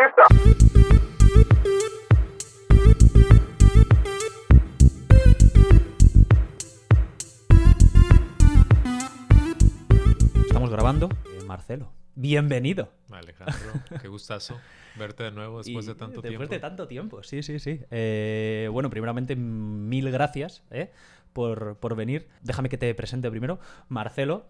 Estamos grabando. Marcelo, bienvenido. Alejandro, qué gustazo verte de nuevo después de tanto tiempo. Después de tanto tiempo, sí. Bueno, primeramente, mil gracias por venir. Déjame que te presente primero. Marcelo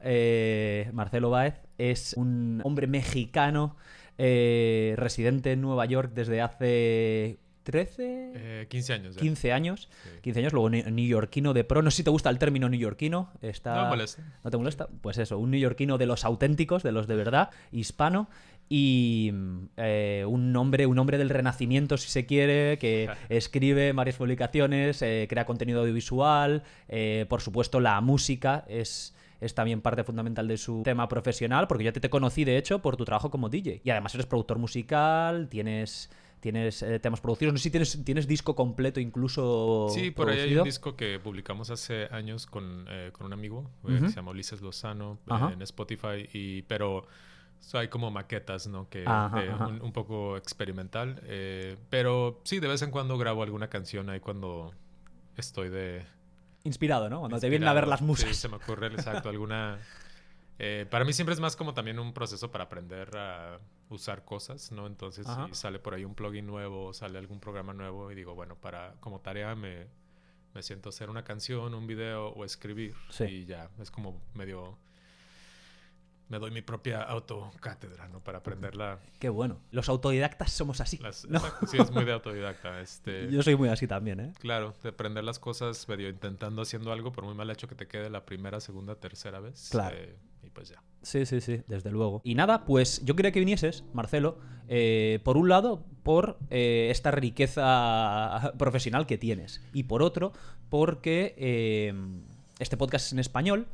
Báez es un hombre mexicano residente en Nueva York desde hace 15 años. 15 años. Sí. 15 años, luego neoyorquino de pro. No sé si te gusta el término neoyorquino. No me molesta. ¿No te molesta? Pues eso, un neoyorquino de los auténticos, de los de verdad, hispano. Y un hombre del renacimiento, si se quiere, que escribe varias publicaciones, crea contenido audiovisual. Por supuesto, la música es también parte fundamental de su tema profesional, porque yo te conocí, de hecho, por tu trabajo como DJ. Y además eres productor musical, tienes temas producidos. No sé si tienes disco completo incluso. Sí, por producido. ahí hay un disco que publicamos hace años con un amigo que se llama Ulises Lozano en Spotify, pero hay como maquetas, ¿no? Un poco experimental. Pero sí, de vez en cuando grabo alguna canción ahí cuando estoy inspirado, ¿no? Cuando te vienen a ver las musas. Sí, se me ocurre, exacto, alguna... para mí siempre es más como también un proceso para aprender a usar cosas, ¿no? Entonces, si sale por ahí un plugin nuevo, sale algún programa nuevo y digo, bueno, como tarea me siento a hacer una canción, un video o escribir. Sí. Y ya, es como medio... Me doy mi propia autocátedra, ¿no? Para aprenderla. Qué bueno. Los autodidactas somos así, ¿no? Sí, es muy de autodidacta. Yo soy muy así también, ¿eh? Claro, de aprender las cosas medio intentando haciendo algo, por muy mal hecho que te quede la primera, segunda, tercera vez. Claro. Y pues ya. Sí, desde luego. Y nada, pues yo quería que vinieses, Marcelo, por un lado, por esta riqueza profesional que tienes. Y por otro, porque este podcast es en español.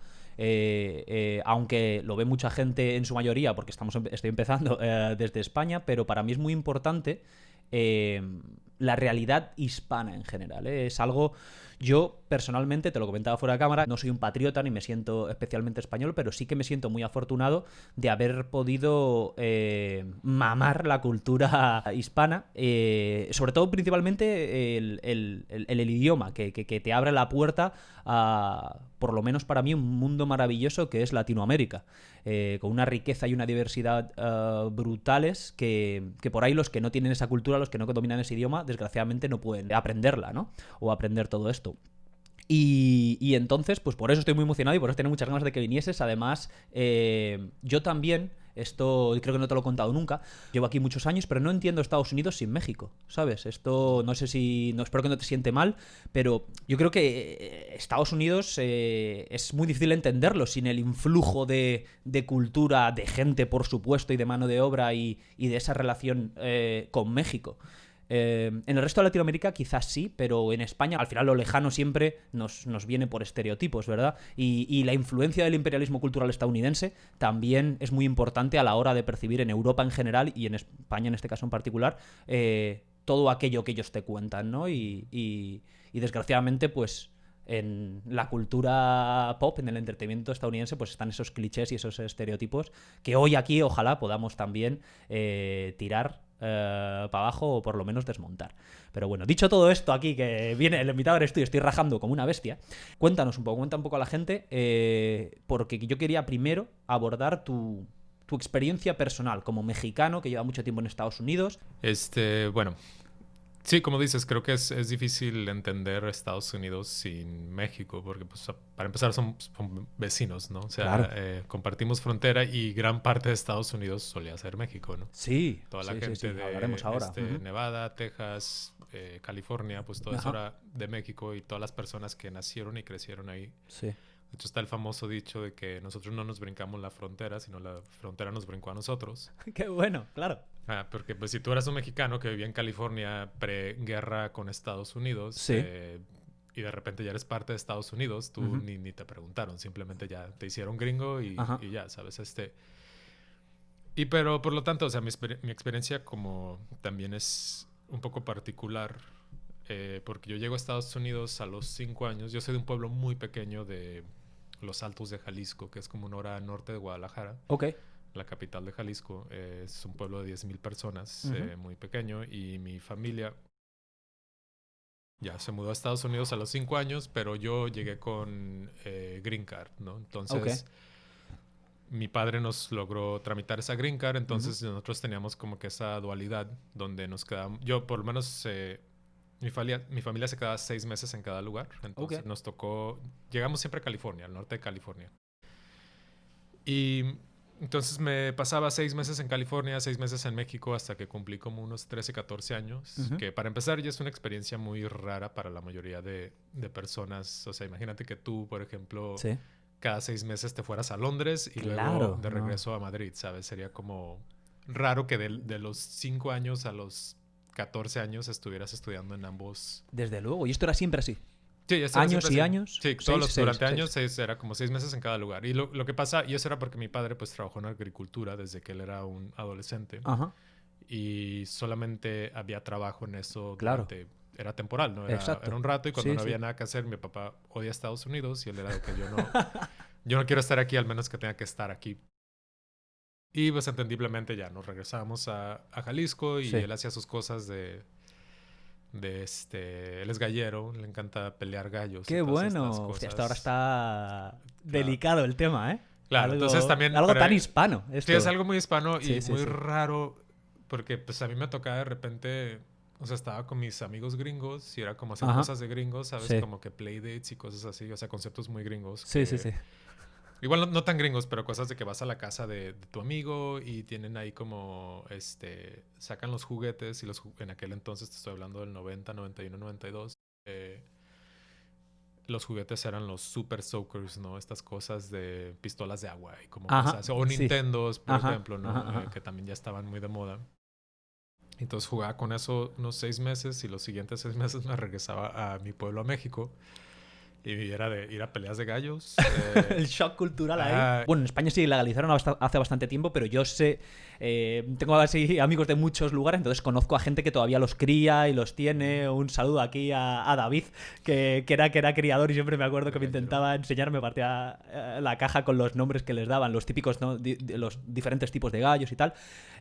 Aunque lo ve mucha gente en su mayoría, porque estoy empezando desde España, pero para mí es muy importante la realidad hispana en general. Es algo... Yo, personalmente, te lo comentaba fuera de cámara, no soy un patriota ni me siento especialmente español, pero sí que me siento muy afortunado de haber podido mamar la cultura hispana, sobre todo, principalmente, el idioma, que te abre la puerta a, por lo menos para mí, un mundo maravilloso que es Latinoamérica, con una riqueza y una diversidad brutales que por ahí los que no tienen esa cultura, los que no dominan ese idioma, desgraciadamente no pueden aprenderla, ¿no? O aprender todo esto. Y entonces, pues por eso estoy muy emocionado y por eso tengo muchas ganas de que vinieses. Además, yo también, esto creo que no te lo he contado nunca, llevo aquí muchos años, pero no entiendo Estados Unidos sin México, ¿sabes? Esto no sé si... No, espero que no te siente mal, pero yo creo que Estados Unidos es muy difícil entenderlo sin el influjo de cultura, de gente, por supuesto, y de mano de obra y de esa relación con México. En el resto de Latinoamérica quizás sí, pero en España al final lo lejano siempre nos viene por estereotipos, ¿verdad? Y la influencia del imperialismo cultural estadounidense también es muy importante a la hora de percibir en Europa en general y en España en este caso en particular todo aquello que ellos te cuentan, ¿no? Y desgraciadamente pues en la cultura pop, en el entretenimiento estadounidense, pues están esos clichés y esos estereotipos que hoy aquí ojalá podamos también tirar para abajo o por lo menos desmontar. Pero bueno, dicho todo esto aquí, que viene el invitado eres tú y estoy rajando como una bestia, cuenta un poco a la gente, porque yo quería primero abordar tu experiencia personal como mexicano que lleva mucho tiempo en Estados Unidos. Bueno, sí, como dices, creo que es difícil entender Estados Unidos sin México, porque pues, para empezar son vecinos, ¿no? O sea, claro. Compartimos frontera y gran parte de Estados Unidos solía ser México, ¿no? Sí. Toda la gente de hablaremos ahora. Nevada, Texas, California, pues todo eso era de México y todas las personas que nacieron y crecieron ahí. Sí. De hecho, está el famoso dicho de que nosotros no nos brincamos la frontera, sino la frontera nos brincó a nosotros. Qué bueno, claro. Porque pues si tú eras un mexicano que vivía en California pre-guerra con Estados Unidos, sí. Y de repente ya eres parte de Estados Unidos, tú ni te preguntaron, simplemente ya te hicieron gringo y ya, ¿sabes? Pero por lo tanto, o sea, mi experiencia como también es un poco particular, porque yo llego a Estados Unidos a los 5 años. Yo soy de un pueblo muy pequeño de Los Altos de Jalisco, que es como una hora norte de Guadalajara. Ok. la capital de Jalisco. Es un pueblo de 10,000 personas, muy pequeño, y mi familia ya se mudó a Estados Unidos a los 5 años, pero yo llegué con Green Card, ¿no? Entonces, mi padre nos logró tramitar esa Green Card, entonces nosotros teníamos como que esa dualidad donde nos quedábamos. Yo, por lo menos, mi familia se quedaba 6 meses en cada lugar, entonces nos tocó. Llegamos siempre a California, al norte de California. Y entonces me pasaba 6 meses en California, 6 meses en México, hasta que cumplí como unos 13, 14 años. Que para empezar ya es una experiencia muy rara para la mayoría de personas. O sea, imagínate que tú, por ejemplo, cada 6 meses te fueras a Londres y luego de regreso a Madrid, ¿sabes? Sería como raro que de los 5 años a los 14 años estuvieras estudiando en ambos. Desde luego. ¿Y esto era siempre así? Sí, años y años. Sí, durante años era como 6 meses en cada lugar. Y lo que pasa, y eso era porque mi padre pues trabajó en agricultura desde que él era un adolescente. Y solamente había trabajo en eso durante, era temporal, ¿no? Era un rato, y cuando no había nada que hacer, mi papá odia Estados Unidos y él era de que yo no quiero estar aquí, al menos que tenga que estar aquí. Y pues entendiblemente ya nos regresamos a Jalisco y él hacía sus cosas él es gallero, le encanta pelear gallos. ¡Qué bueno! Hostia, hasta ahora está delicado el tema, ¿eh? Claro, entonces también... Algo tan hispano. Sí, es algo muy hispano y muy raro, porque pues a mí me tocaba de repente... O sea, estaba con mis amigos gringos y era como hacer cosas de gringos, ¿sabes? Como que playdates y cosas así, o sea, conceptos muy gringos. Sí. Igual no tan gringos, pero cosas de que vas a la casa de tu amigo y tienen ahí como, sacan los juguetes y en aquel entonces, te estoy hablando del 90, 91, 92, los juguetes eran los Super Soakers, ¿no? Estas cosas de pistolas de agua y como cosas, o Nintendos, por ejemplo, ¿no? Que también ya estaban muy de moda. Entonces jugaba con eso unos 6 meses y los siguientes 6 meses me regresaba a mi pueblo, a México. Y era de ir a peleas de gallos. El shock cultural ahí. Bueno, en España sí legalizaron hace bastante tiempo, pero yo sé... tengo así amigos de muchos lugares, entonces conozco a gente que todavía los cría y los tiene. Un saludo aquí a David, que era criador, y siempre me acuerdo que me intentaba enseñar, me partía la caja con los nombres que les daban, los típicos, ¿no? Los diferentes tipos de gallos y tal.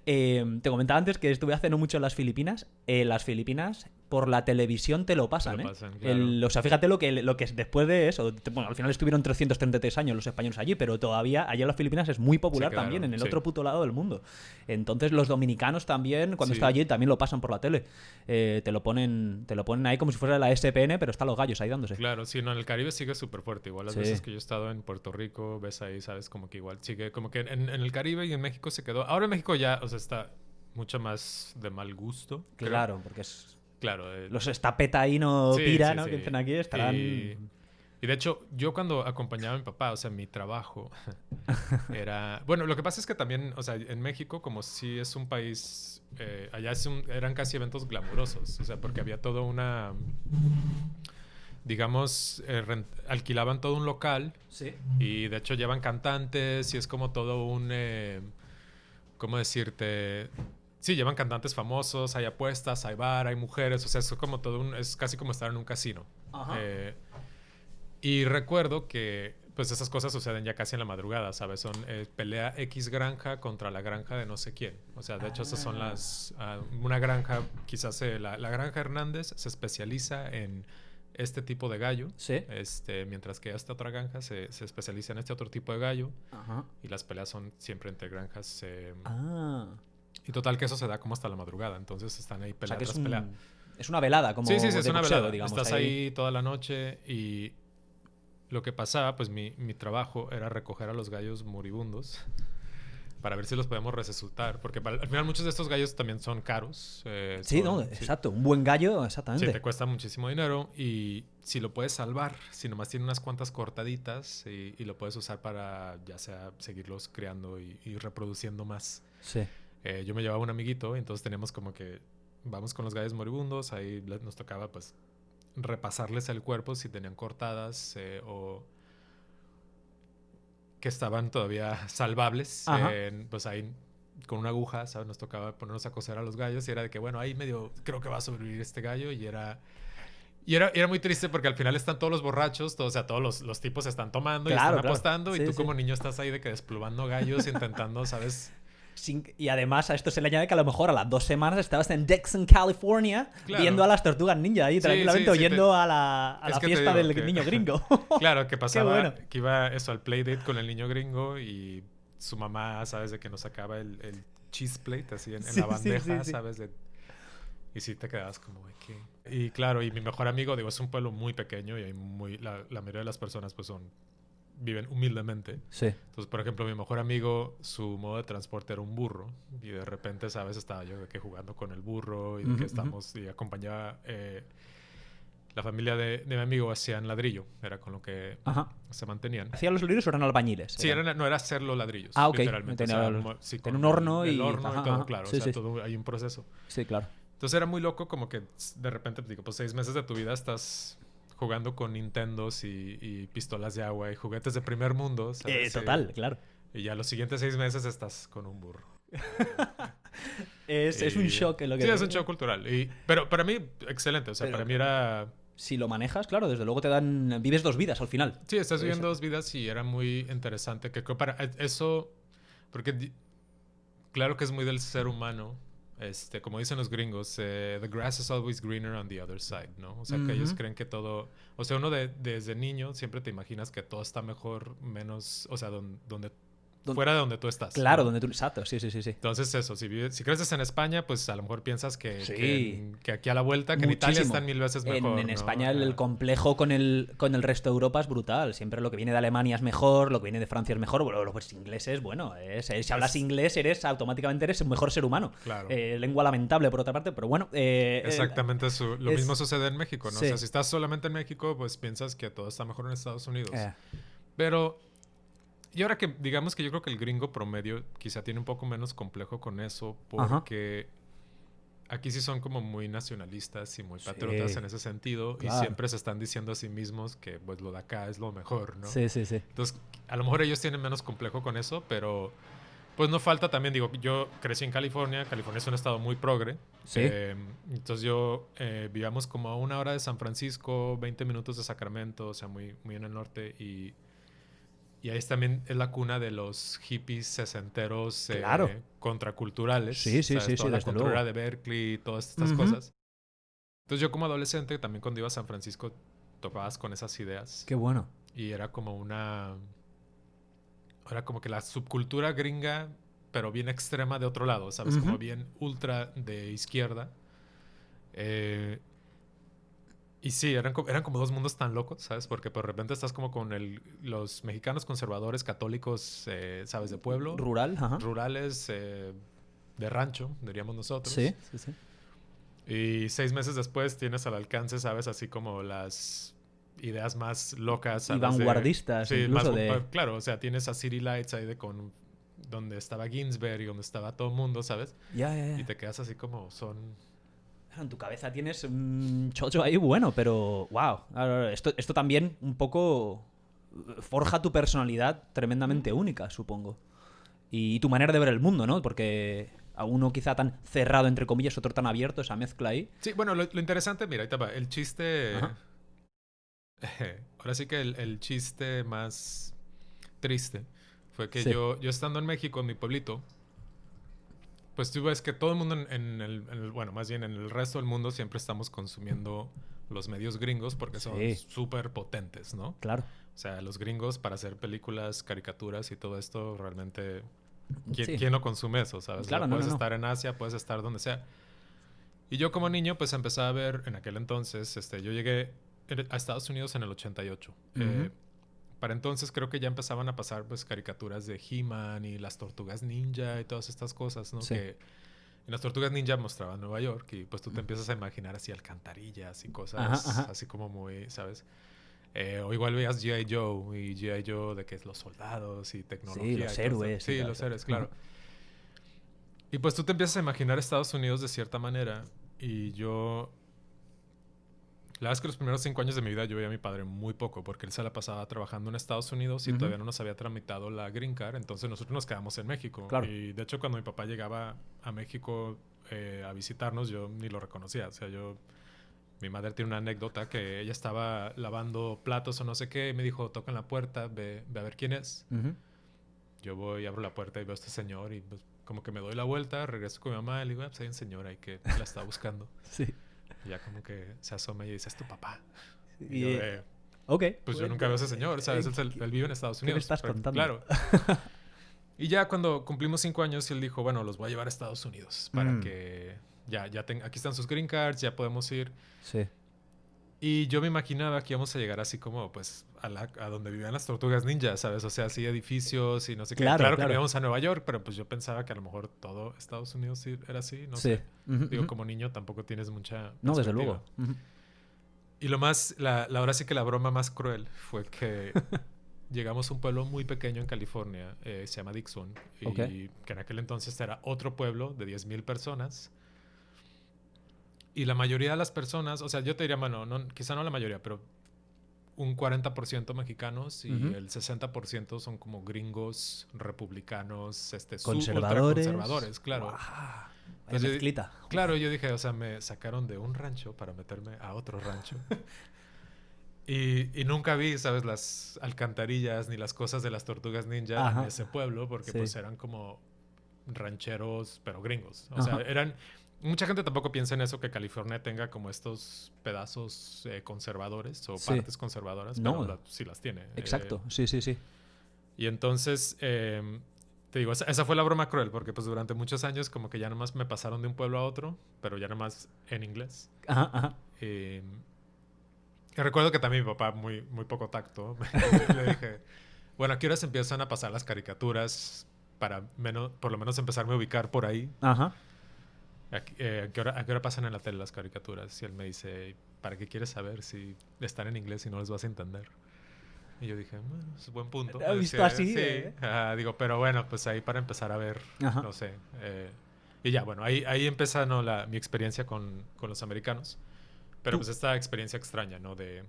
Te comentaba antes que estuve hace no mucho en las Filipinas. Las Filipinas, por la televisión te lo pasan, claro. O sea, fíjate lo que después de eso... Bueno, al final estuvieron 333 años los españoles allí, pero todavía allá en las Filipinas es muy popular también, en el otro puto lado del mundo. Entonces los dominicanos también, cuando está allí, también lo pasan por la tele. Te lo ponen ahí como si fuera la SPN, pero están los gallos ahí dándose. Claro, sí, no, en el Caribe sigue súper fuerte. Igual las veces que yo he estado en Puerto Rico, ves ahí, sabes, como que igual sigue, como que en el Caribe y en México se quedó. Ahora en México ya, o sea, está mucho más de mal gusto. Claro, creo. Porque es... Claro. Los estapetaíno pira, ¿no? Que dicen aquí, estarán... Y de hecho, yo cuando acompañaba a mi papá, o sea, mi trabajo era... Bueno, lo que pasa es que también, o sea, en México, como si es un país... allá eran casi eventos glamurosos, o sea, porque había toda una... Digamos, alquilaban todo un local. Sí. Y de hecho llevan cantantes y es como todo un... ¿cómo decirte? Sí, llevan cantantes famosos, hay apuestas, hay bar, hay mujeres, o sea, es como todo es casi como estar en un casino. Y recuerdo que pues esas cosas suceden ya casi en la madrugada, ¿sabes? Son pelea X granja contra la granja de no sé quién. O sea, de hecho esas son una granja, quizás la granja Hernández se especializa en este tipo de gallo. Sí. Mientras que esta otra granja se especializa en este otro tipo de gallo. Y las peleas son siempre entre granjas. Y total que eso se da como hasta la madrugada. Entonces están ahí pelea tras pelea. Es una velada, como sí, es una velada, digamos. Estás ahí toda la noche y lo que pasaba, pues mi trabajo era recoger a los gallos moribundos para ver si los podemos resucitar. Porque al final muchos de estos gallos también son caros. Exacto. Un buen gallo, exactamente. Sí, te cuesta muchísimo dinero y si lo puedes salvar, si nomás tiene unas cuantas cortaditas y lo puedes usar para ya sea seguirlos criando y reproduciendo más. Sí. Yo me llevaba un amiguito y entonces teníamos como que vamos con los gallos moribundos, ahí nos tocaba pues repasarles el cuerpo si tenían cortadas o que estaban todavía salvables, pues ahí con una aguja, ¿sabes? Nos tocaba ponernos a coser a los gallos y era de que bueno, ahí medio creo que va a sobrevivir este gallo Y era muy triste porque al final están todos los borrachos, todos, o sea, todos los tipos están tomando y están apostando. Sí, y tú como niño estás ahí de que desplumando gallos intentando, ¿sabes? Y además a esto se le añade que a lo mejor a las 2 semanas estabas en Dixon, California, viendo a las tortugas ninja ahí tranquilamente, oyendo a la fiesta del niño gringo. Claro, que pasaba, que iba eso al playdate con el niño gringo y su mamá, ¿sabes? De que nos sacaba el cheese plate así en la bandeja, ¿sabes? Y sí te quedabas como, güey, ¿qué? Y claro, y mi mejor amigo, digo, es un pueblo muy pequeño y hay la mayoría de las personas pues viven humildemente. Sí. Entonces, por ejemplo, mi mejor amigo, su modo de transporte era un burro. Y de repente, ¿sabes? Estaba yo de que jugando con el burro y de que estamos y acompañaba... la familia de mi amigo hacían ladrillo. Era con lo que se mantenían. ¿Hacían los ladrillos o eran albañiles? Sí, no era hacer los ladrillos. Ah, ok. Literalmente. En un horno el horno y todo, claro. Sí, o sea, todo hay un proceso. Sí, claro. Entonces era muy loco como que de repente, digo, pues 6 meses de tu vida estás jugando con Nintendos y pistolas de agua y juguetes de primer mundo, ¿sabes? Total, claro. Y ya los siguientes 6 meses estás con un burro. Es un shock en lo que... Sí, es un shock cultural. Pero para mí, excelente. O sea, para mí era... Si lo manejas, claro, desde luego vives 2 vidas al final. Sí, estás viviendo 2 vidas y era muy interesante. Que para eso... Porque claro que es muy del ser humano. Como dicen los gringos, the grass is always greener on the other side, ¿no? O sea, que ellos creen que todo... O sea, uno desde niño siempre te imaginas que todo está mejor, menos... O sea, fuera de donde tú estás. Claro, ¿no? donde tú... Exacto, sí. Entonces eso, si creces en España, pues a lo mejor piensas que aquí a la vuelta, que en Italia están 1000 veces mejor. En España el complejo con el resto de Europa es brutal. Siempre lo que viene de Alemania es mejor, lo que viene de Francia es mejor. Bueno, los ingleses, bueno, si hablas inglés automáticamente eres un mejor ser humano. Claro. Lengua lamentable por otra parte, pero bueno. Exactamente, lo mismo sucede en México, ¿no? Sí. O sea, si estás solamente en México, pues piensas que todo está mejor en Estados Unidos. Pero... Y ahora que digamos que yo creo que el gringo promedio quizá tiene un poco menos complejo con eso porque aquí sí son como muy nacionalistas y muy patriotas en ese sentido y siempre se están diciendo a sí mismos que pues lo de acá es lo mejor, ¿no? Sí. Entonces, a lo mejor ellos tienen menos complejo con eso, pero pues no falta también, digo, yo crecí en California. California es un estado muy progre. Sí. Entonces yo vivíamos como a 1 hora de San Francisco, 20 minutos de Sacramento, o sea, muy, muy en el norte y ahí también es la cuna de los hippies sesenteros contraculturales. Sí, toda la cultura de Berkeley y todas estas cosas. Entonces yo como adolescente, también cuando iba a San Francisco, topabas con esas ideas. Qué bueno. Y era como era como que la subcultura gringa, pero bien extrema de otro lado, ¿sabes? Como bien ultra de izquierda. Y sí, eran como 2 mundos tan locos, ¿sabes? Porque de repente estás como con los mexicanos conservadores católicos, ¿sabes? De pueblo. Rurales, de rancho, diríamos nosotros. Sí. Y 6 meses después tienes al alcance, ¿sabes? Así como las ideas más locas, ¿sabes? Y vanguardistas, incluso Claro, o sea, tienes a City Lights ahí donde estaba Ginsberg y donde estaba todo el mundo, ¿sabes? Ya. Y te quedas así como En tu cabeza tienes un chocho ahí bueno, pero wow. Esto también un poco forja tu personalidad tremendamente única, supongo. Y tu manera de ver el mundo, ¿no? Porque a uno quizá tan cerrado, entre comillas, otro tan abierto, esa mezcla ahí. Sí, bueno, lo interesante, mira, ahí te va. El chiste... ahora sí que el chiste más triste fue que yo estando en México, en mi pueblito, pues tú ves que todo el mundo bueno, más bien en el resto del mundo siempre estamos consumiendo los medios gringos porque son súper potentes, ¿no? Claro. O sea, los gringos para hacer películas, caricaturas y todo esto, realmente... ¿Quién no consume eso, sabes? Claro, puedes estar en Asia, puedes estar donde sea. Y yo como niño, pues empecé a ver en aquel entonces, yo llegué a Estados Unidos en el 88. Para entonces creo que ya empezaban a pasar pues caricaturas de He-Man y las Tortugas Ninja y todas estas cosas, ¿no? Que en las Tortugas Ninja mostraban Nueva York y pues tú te empiezas a imaginar así alcantarillas y cosas así como muy, ¿sabes? O igual veías G.I. Joe y G.I. Joe de que es los soldados y tecnología. Sí, los héroes. Sí, los héroes, claro. Y pues tú te empiezas a imaginar Estados Unidos de cierta manera y yo... La verdad es que los primeros 5 años de mi vida yo veía a mi padre muy poco porque él se la pasaba trabajando en Estados Unidos y todavía no nos había tramitado la Green Card, entonces nosotros nos quedamos en México. Claro. Y de hecho cuando mi papá llegaba a México a visitarnos yo ni lo reconocía, o sea, yo mi madre tiene una anécdota que ella estaba lavando platos o no sé qué y me dijo, toca en la puerta, ve a ver quién es. Yo voy, abro la puerta y veo a este señor y pues, como que me doy la vuelta, regreso con mi mamá y le digo, pues hay un señor ahí que la está buscando. Sí. Y ya como que se asoma y dice, es tu papá. Y yo ok. Pues yo nunca veo a ese señor, ¿sabes? Él vive en Estados Unidos. ¿Qué me estás contando? Claro. Y ya cuando cumplimos 5 años, él dijo, bueno, los voy a llevar a Estados Unidos para que aquí están sus green cards, ya podemos ir. Sí. Y yo me imaginaba que íbamos a llegar así como, pues, a donde vivían las tortugas ninja, ¿sabes? O sea, así edificios y no sé qué. Claro que no íbamos a Nueva York, pero pues yo pensaba que a lo mejor todo Estados Unidos era así, no sé. Digo, como niño tampoco tienes mucha perspectiva. No, desde luego. Y ahora sí que la broma más cruel fue que llegamos a un pueblo muy pequeño en California, se llama Dixon, y que en aquel entonces era otro pueblo de 10,000 personas. Y la mayoría de las personas, o sea, yo te diría, bueno, quizá no la mayoría, pero un 40% mexicanos y el 60% son como gringos, republicanos, conservadores. Ultraconservadores, claro. Wow. Vaya mezclita. Claro, yo dije, o sea, me sacaron de un rancho para meterme a otro rancho. Y nunca vi, ¿sabes? Las alcantarillas ni las cosas de las tortugas ninja en ese pueblo, porque pues eran como rancheros, pero gringos. O sea, mucha gente tampoco piensa en eso, que California tenga como estos pedazos conservadores o partes conservadoras, pero sí las tiene. Exacto, sí. Y entonces, te digo, esa fue la broma cruel, porque pues durante muchos años como que ya nomás me pasaron de un pueblo a otro, pero ya nomás en inglés. Y recuerdo que también mi papá, muy, muy poco tacto, le dije, bueno, ¿a qué horas empiezan a pasar las caricaturas para por lo menos empezarme a ubicar por ahí? ¿A qué hora pasan en la tele las caricaturas? Y él me dice, ¿para qué quieres saber si están en inglés y no les vas a entender? Y yo dije, bueno, es un buen punto. ¿Has visto así? Sí. Digo, pero bueno, pues ahí para empezar a ver, no sé. Y ya, bueno, ahí empieza mi experiencia con los americanos. Pero pues esta experiencia extraña, ¿no? De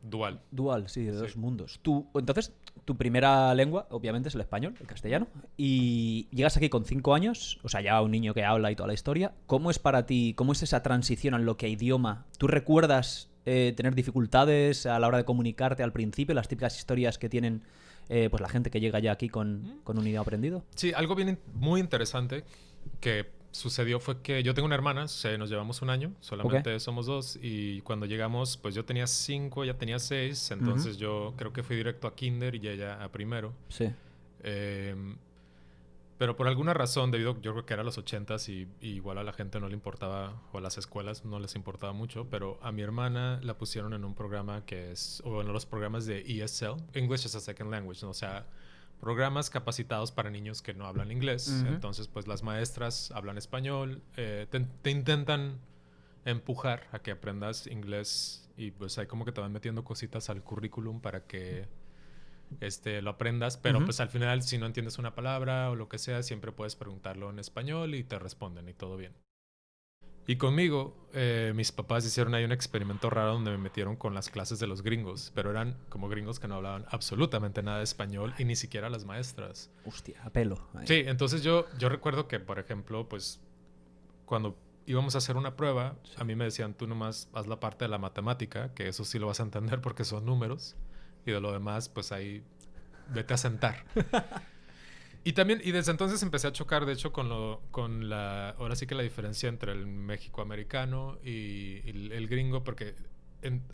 dual. Dual, sí, de dos mundos. Entonces, tu primera lengua, obviamente, es el español, el castellano. Y llegas aquí con 5 años, o sea, ya un niño que habla y toda la historia. ¿Cómo es para ti, cómo es esa transición en lo que a idioma? ¿Tú recuerdas tener dificultades a la hora de comunicarte al principio? Las típicas historias que tienen pues la gente que llega ya aquí con un idioma aprendido. Sí, algo muy interesante que sucedió fue que yo tengo una hermana, nos llevamos un año, solamente somos 2, y cuando llegamos, pues yo tenía 5, ella tenía 6, entonces yo creo que fui directo a kinder y ella a primero. Sí. Pero por alguna razón, yo creo que era los 80s y igual a la gente no le importaba, o a las escuelas no les importaba mucho, pero a mi hermana la pusieron en un programa o en los programas de ESL, English as a Second Language, ¿no? O sea, programas capacitados para niños que no hablan inglés. Entonces, pues las maestras hablan español, te intentan empujar a que aprendas inglés y pues ahí como que te van metiendo cositas al currículum para que lo aprendas, pero pues al final si no entiendes una palabra o lo que sea, siempre puedes preguntarlo en español y te responden y todo bien. Y conmigo, mis papás hicieron ahí un experimento raro donde me metieron con las clases de los gringos, pero eran como gringos que no hablaban absolutamente nada de español y ni siquiera las maestras. Hostia, a pelo. Ahí. Sí, entonces yo recuerdo que, por ejemplo, pues cuando íbamos a hacer una prueba, a mí me decían, tú nomás haz la parte de la matemática, que eso sí lo vas a entender porque son números, y de lo demás, pues ahí vete a sentar. Y desde entonces empecé a chocar, de hecho, ahora sí que la diferencia entre el mexicoamericano y el gringo, porque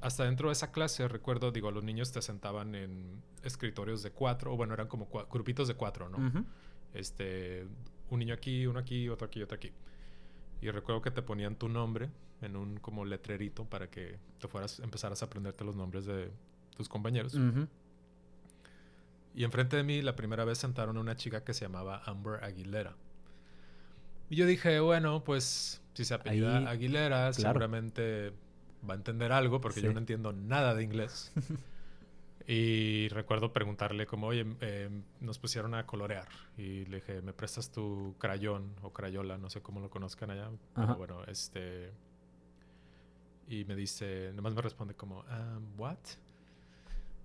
hasta dentro de esa clase, recuerdo, digo, los niños te sentaban en escritorios de 4, o bueno, eran como grupitos de 4, ¿no? Un niño aquí, uno aquí, otro aquí, otro aquí. Y recuerdo que te ponían tu nombre en un como letrerito para que empezaras a aprenderte los nombres de tus compañeros. Y enfrente de mí, la primera vez sentaron a una chica que se llamaba Amber Aguilera. Y yo dije, bueno, pues si se apellida Aguilera, seguramente va a entender algo, porque yo no entiendo nada de inglés. Y recuerdo preguntarle como, oye, nos pusieron a colorear. Y le dije, ¿me prestas tu crayón o crayola? No sé cómo lo conozcan allá. Pero bueno, Y me dice, nomás me responde como, ¿what?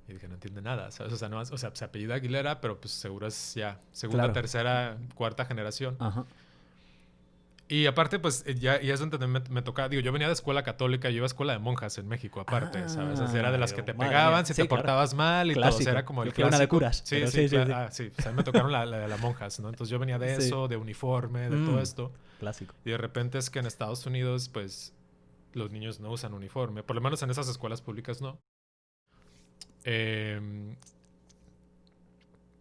Y dije, no entiende nada, ¿sabes? O sea, se apellida Aguilera, pero pues seguro es ya segunda, tercera, cuarta generación. Y aparte, pues, ya es donde me tocaba... Digo, yo venía de escuela católica, yo iba a escuela de monjas en México, aparte, ¿sabes? O sea, era de las que te pegaban si te portabas mal y todo. O sea, era como el clásico. Una de curas. Sí. O sea, me tocaron la de las monjas, ¿no? Entonces yo venía de eso, de uniforme, de todo esto. Clásico. Y de repente es que en Estados Unidos, pues, los niños no usan uniforme. Por lo menos en esas escuelas públicas no.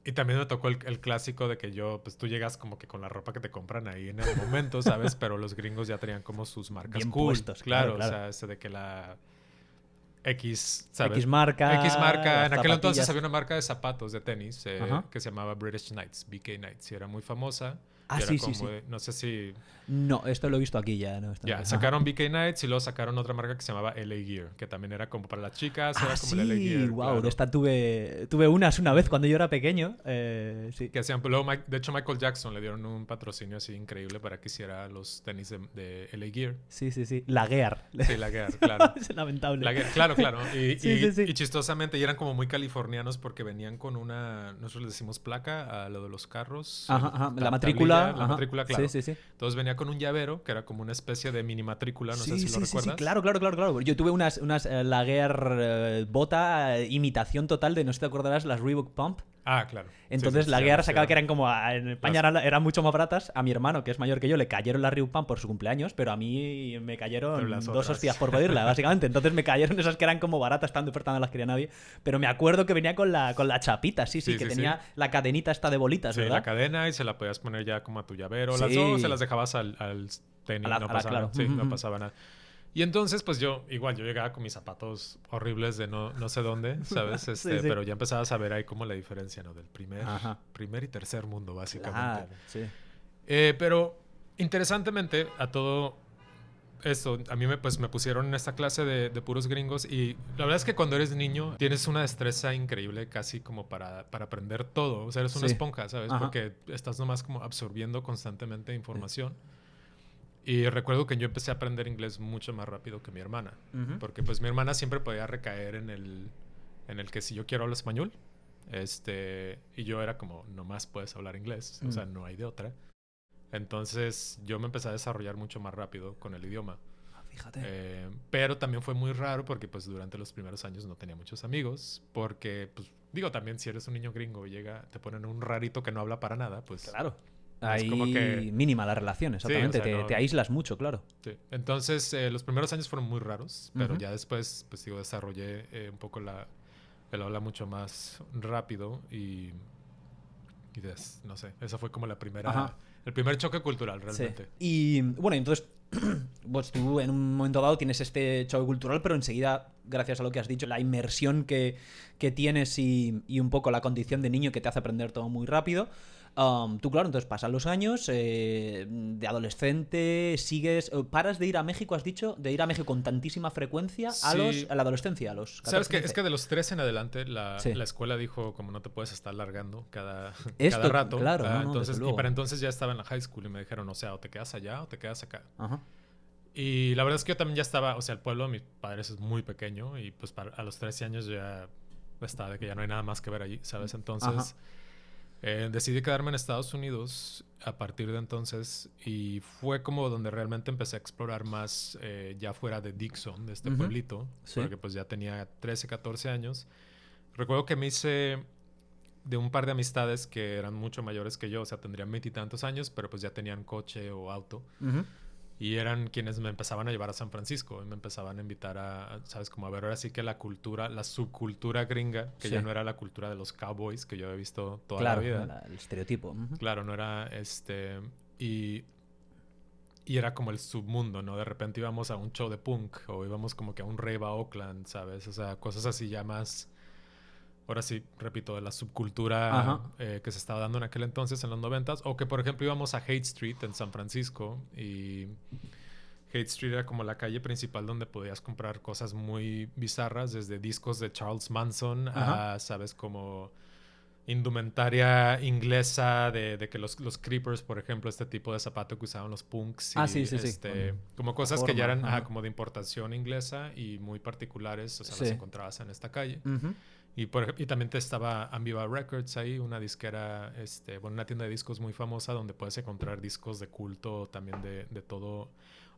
Y también me tocó el clásico de que pues tú llegas como que con la ropa que te compran ahí en el momento, ¿sabes? Pero los gringos ya tenían como sus marcas bien cool. Puestos, claro. O sea, ese de que la X, ¿sabes? X marca. En aquel entonces había una marca de zapatos, de tenis, que se llamaba British Knights, BK Knights, y era muy famosa. Sí. No sé si... No, esto lo he visto aquí ya. No, sacaron BK Knights y luego sacaron otra marca que se llamaba LA Gear, que también era como para las chicas. Era como el LA Gear. Wow, claro. de esta tuve una vez cuando yo era pequeño. Sí. Que hacían, luego, de hecho, Michael Jackson le dieron un patrocinio así increíble para que hiciera los tenis de LA Gear. Sí. La Gear. Sí, la Gear, claro. Es lamentable. La Gear, claro. Y Sí. chistosamente, y eran como muy californianos porque venían con nosotros les decimos placa a lo de los carros. Ajá. La matrícula. La matrícula, claro. Sí. Entonces venía con un llavero que era como una especie de mini matrícula, no sé si lo recuerdas. Sí, claro. Yo tuve unas Laguerre bota, imitación total de, no sé si te acordarás, las Reebok Pump. Claro. Entonces la Laguerre sacaba que eran como, en España eran mucho más baratas. A mi hermano, que es mayor que yo, le cayeron las Reebok Pump por su cumpleaños, pero a mí me cayeron 2 hostias por pedirla, básicamente. Entonces me cayeron esas que eran como baratas, están de oferta, no las quería nadie. Pero me acuerdo que venía con la chapita, sí, que tenía la cadenita esta de bolitas, ¿verdad? Sí, la cadena, y se la podías poner ya como a tu llavero. Las dos se las dejabas al tenis, no pasaba nada. Sí, no pasaba nada. Y entonces, pues yo llegaba con mis zapatos horribles de no sé dónde, ¿sabes? Pero ya empezaba a saber ahí como la diferencia, ¿no? Del primer y tercer mundo, básicamente. Claro, sí. Pero, interesantemente, a todo esto, a mí me pusieron en esta clase de puros gringos, y la verdad es que cuando eres niño tienes una destreza increíble casi como para aprender todo. O sea, eres una esponja, ¿sabes? Porque estás nomás como absorbiendo constantemente información. Y recuerdo que yo empecé a aprender inglés mucho más rápido que mi hermana. Porque pues mi hermana siempre podía recaer en el que si yo quiero hablar español, y yo era como, nomás puedes hablar inglés. O sea, no hay de otra. Entonces yo me empecé a desarrollar mucho más rápido con el idioma. Fíjate. Pero también fue muy raro porque pues durante los primeros años no tenía muchos amigos. Porque, pues, digo, también si eres un niño gringo y te ponen un rarito que no habla para nada, pues... Claro. Ahí como que... mínima la relación, exactamente. Sí, o sea, te aíslas mucho, claro. Sí. Entonces, los primeros años fueron muy raros, pero ya después, pues digo, desarrollé un poco el habla mucho más rápido y no sé, esa fue como el primer choque cultural, realmente. Sí. Y bueno, entonces, pues tú en un momento dado tienes este choque cultural, pero enseguida, gracias a lo que has dicho, la inmersión que tienes y un poco la condición de niño que te hace aprender todo muy rápido. Tú, claro, entonces pasan los años, de adolescente, sigues... ¿Paras de ir a México, has dicho? ¿De ir a México con tantísima frecuencia a la adolescencia, a los 14, ¿Sabes qué? Es que de los 3 en adelante la escuela dijo como no te puedes estar largando cada rato. Claro, entonces, y para entonces ya estaba en la high school y me dijeron, o sea, o te quedas allá o te quedas acá. Y la verdad es que yo también ya estaba... O sea, el pueblo de mis padres es muy pequeño y pues a los 13 años ya estaba de que ya no hay nada más que ver allí, ¿sabes? Entonces... decidí quedarme en Estados Unidos a partir de entonces y fue como donde realmente empecé a explorar más ya fuera de Dixon, de este pueblito, porque pues ya tenía 13, 14 años. Recuerdo que me hice de un par de amistades que eran mucho mayores que yo, o sea, tendrían 20 y tantos años, pero pues ya tenían coche o auto. Y eran quienes me empezaban a llevar a San Francisco y me empezaban a invitar ¿sabes? Como a ver ahora sí que la subcultura gringa, que ya no era la cultura de los cowboys que yo había visto toda la vida. Claro, el estereotipo. Claro, no era y era como el submundo, ¿no? De repente íbamos a un show de punk o íbamos como que a un rave a Oakland, ¿sabes? O sea, cosas así ya más... Ahora sí, repito, de la subcultura que se estaba dando en aquel entonces, en los 90s. O que, por ejemplo, íbamos a Haight Street en San Francisco. Y Haight Street era como la calle principal donde podías comprar cosas muy bizarras. Desde discos de Charles Manson a, ¿sabes? Como indumentaria inglesa de que los Creepers, por ejemplo, este tipo de zapato que usaban los punks. Y, sí. Como cosas que ya eran como de importación inglesa y muy particulares. O sea, las encontrabas en esta calle. Y también estaba Ambiva Records ahí, una disquera, una tienda de discos muy famosa donde puedes encontrar discos de culto también de todo.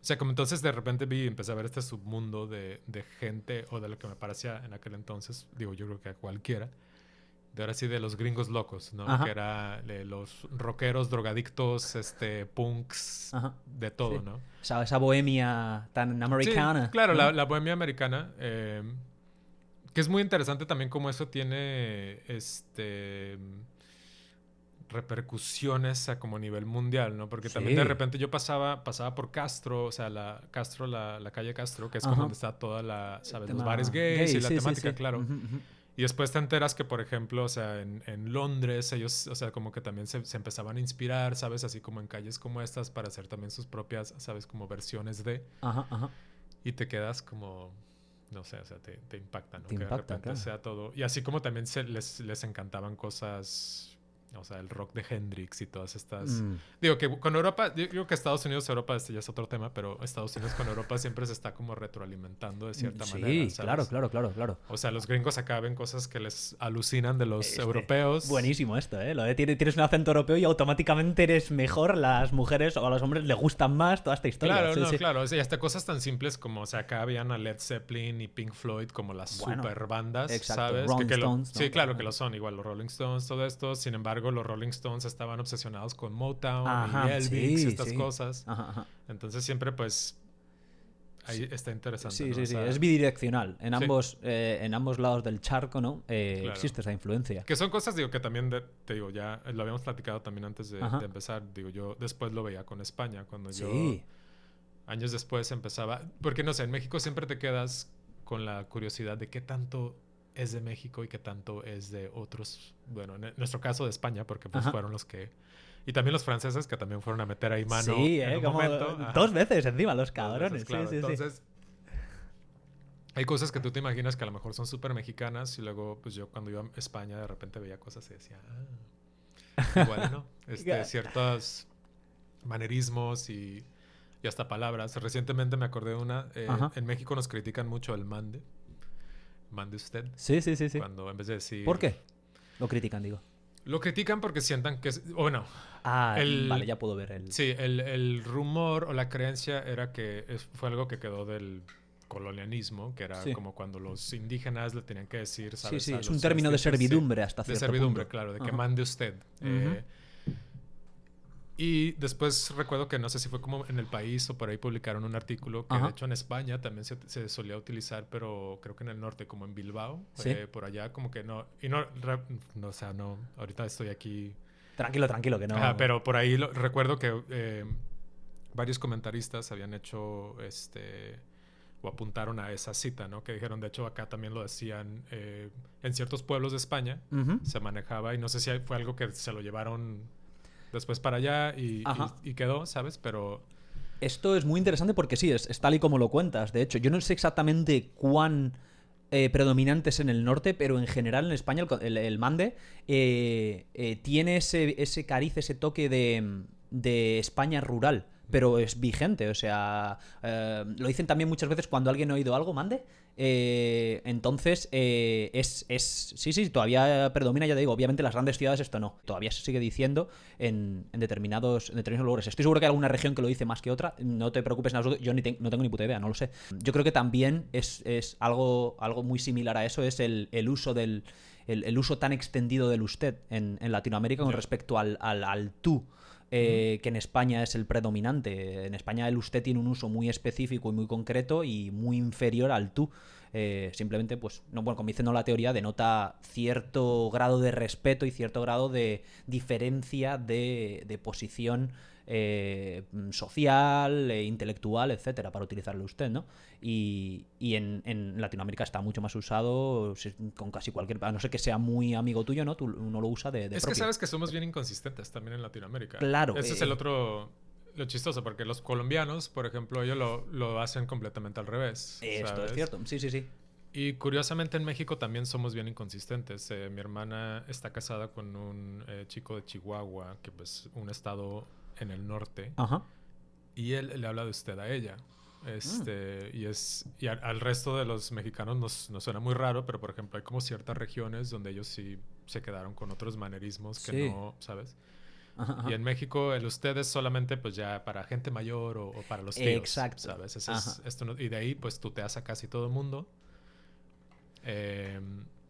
O sea, como entonces de repente empecé a ver este submundo de gente, o de lo que me parecía en aquel entonces, digo, yo creo que a cualquiera, de ahora sí de los gringos locos, ¿no? Ajá. Que era de los rockeros, drogadictos, punks, Ajá. de todo, Sí. ¿no? Esa bohemia tan americana. Sí, claro, ¿no? la bohemia americana, que es muy interesante también cómo eso tiene, repercusiones a como nivel mundial, ¿no? Porque también de repente yo pasaba por Castro, o sea, la calle Castro, que es como donde está toda la, ¿sabes? Los bares gays y la temática, claro. Y después te enteras que, por ejemplo, o sea, en Londres ellos, o sea, como que también se empezaban a inspirar, ¿sabes? Así como en calles como estas para hacer también sus propias, ¿sabes? Como versiones de... Ajá. Y te quedas como... No sé, o sea, te impacta, ¿no? Te que impacta, de repente claro. sea todo... Y así como también les encantaban cosas... O sea, el rock de Hendrix y todas estas... Digo que con Europa... Yo creo que Estados Unidos, Europa, ya es otro tema, pero Estados Unidos con Europa siempre se está como retroalimentando de cierta manera, ¿sabes? Claro. O sea, los gringos acá ven cosas que les alucinan de los europeos. Buenísimo esto, ¿eh? Lo de tienes un acento europeo y automáticamente eres mejor, las mujeres o a los hombres les gustan más toda esta historia. Claro, claro. O sea, hasta cosas tan simples como, o sea, acá habían a Led Zeppelin y Pink Floyd como las super bandas, exacto. ¿sabes? Rolling Stones, ¿no? Sí, claro que lo son, igual los Rolling Stones, todo esto. Sin embargo, los Rolling Stones estaban obsesionados con Motown y Elvis y estas cosas. Ajá. Entonces siempre, pues, ahí está interesante. Sí, ¿no? sí, o sea, es bidireccional. En ambos lados del charco, ¿no? Claro. Existe esa influencia. Que son cosas, digo, que también, te digo, ya lo habíamos platicado también antes de empezar. Digo, yo después lo veía con España, cuando yo, años después empezaba... Porque, no sé, en México siempre te quedas con la curiosidad de qué tanto es de México y qué tanto es de otros... Bueno, en nuestro caso de España, porque pues fueron los que... Y también los franceses que también fueron a meter ahí mano en un como momento. Dos veces encima, los cabrones. Claro. Entonces, hay cosas que tú te imaginas que a lo mejor son súper mexicanas y luego, pues yo cuando iba a España de repente veía cosas y decía, igual, ¿no? Ciertos manerismos y hasta palabras. Recientemente me acordé de una. En México nos critican mucho el mande. Mande usted. Sí. Cuando en vez de decir... ¿Por qué? Lo critican, digo. Lo critican porque sientan que es... Bueno... vale, ya puedo ver el... Sí, el rumor o la creencia era que fue algo que quedó del colonialismo, que era como cuando los indígenas le tenían que decir, ¿sabes? Sí, es un término de servidumbre hasta cierto punto. De servidumbre, claro, de que mande usted. Y después recuerdo que no sé si fue como en El País o por ahí publicaron un artículo que de hecho en España también se solía utilizar, pero creo que en el norte, como en Bilbao, por allá como que no, y no, o sea, no, ahorita estoy aquí... Tranquilo, que no... pero por ahí recuerdo que varios comentaristas habían hecho o apuntaron a esa cita, ¿no? Que dijeron, de hecho acá también lo decían en ciertos pueblos de España, se manejaba y no sé si fue algo que se lo llevaron después para allá y quedó, ¿sabes? Pero... Esto es muy interesante porque sí, es tal y como lo cuentas. De hecho, yo no sé exactamente cuán predominante es en el norte, pero en general en España el mande tiene ese cariz, ese toque de España rural, pero es vigente. O sea, lo dicen también muchas veces cuando alguien ha oído algo, mande. Entonces, sí, todavía predomina, ya te digo, obviamente en las grandes ciudades esto no, todavía se sigue diciendo en determinados lugares. Estoy seguro que hay alguna región que lo dice más que otra, no te preocupes en absoluto, yo no tengo ni puta idea, no lo sé. Yo creo que también es algo muy similar a eso, es el uso el uso tan extendido del usted en Latinoamérica con respecto al tú. Que en España es el predominante. En España el usted tiene un uso muy específico y muy concreto y muy inferior al tú. Simplemente, pues, no, bueno, como diciendo la teoría, denota cierto grado de respeto y cierto grado de diferencia de posición social, intelectual, etcétera, para utilizarlo usted, ¿no? Y en Latinoamérica está mucho más usado con casi cualquier... A no ser que sea muy amigo tuyo, ¿no? Uno lo usa de es propio. Que sabes que somos bien inconsistentes también en Latinoamérica. Claro. Ese es el otro... Lo chistoso, porque los colombianos, por ejemplo, ellos lo hacen completamente al revés. Esto ¿sabes? es cierto, sí. Y curiosamente en México también somos bien inconsistentes. Mi hermana está casada con un chico de Chihuahua, que pues un estado en el norte. Y él le habla de usted a ella. Y al resto de los mexicanos nos suena muy raro, pero por ejemplo hay como ciertas regiones donde ellos sí se quedaron con otros manerismos que no, ¿sabes? Ajá. Y en México el usted es solamente pues ya para gente mayor o para los tíos. Exacto. ¿Sabes? Y de ahí pues tuteas a casi todo el mundo.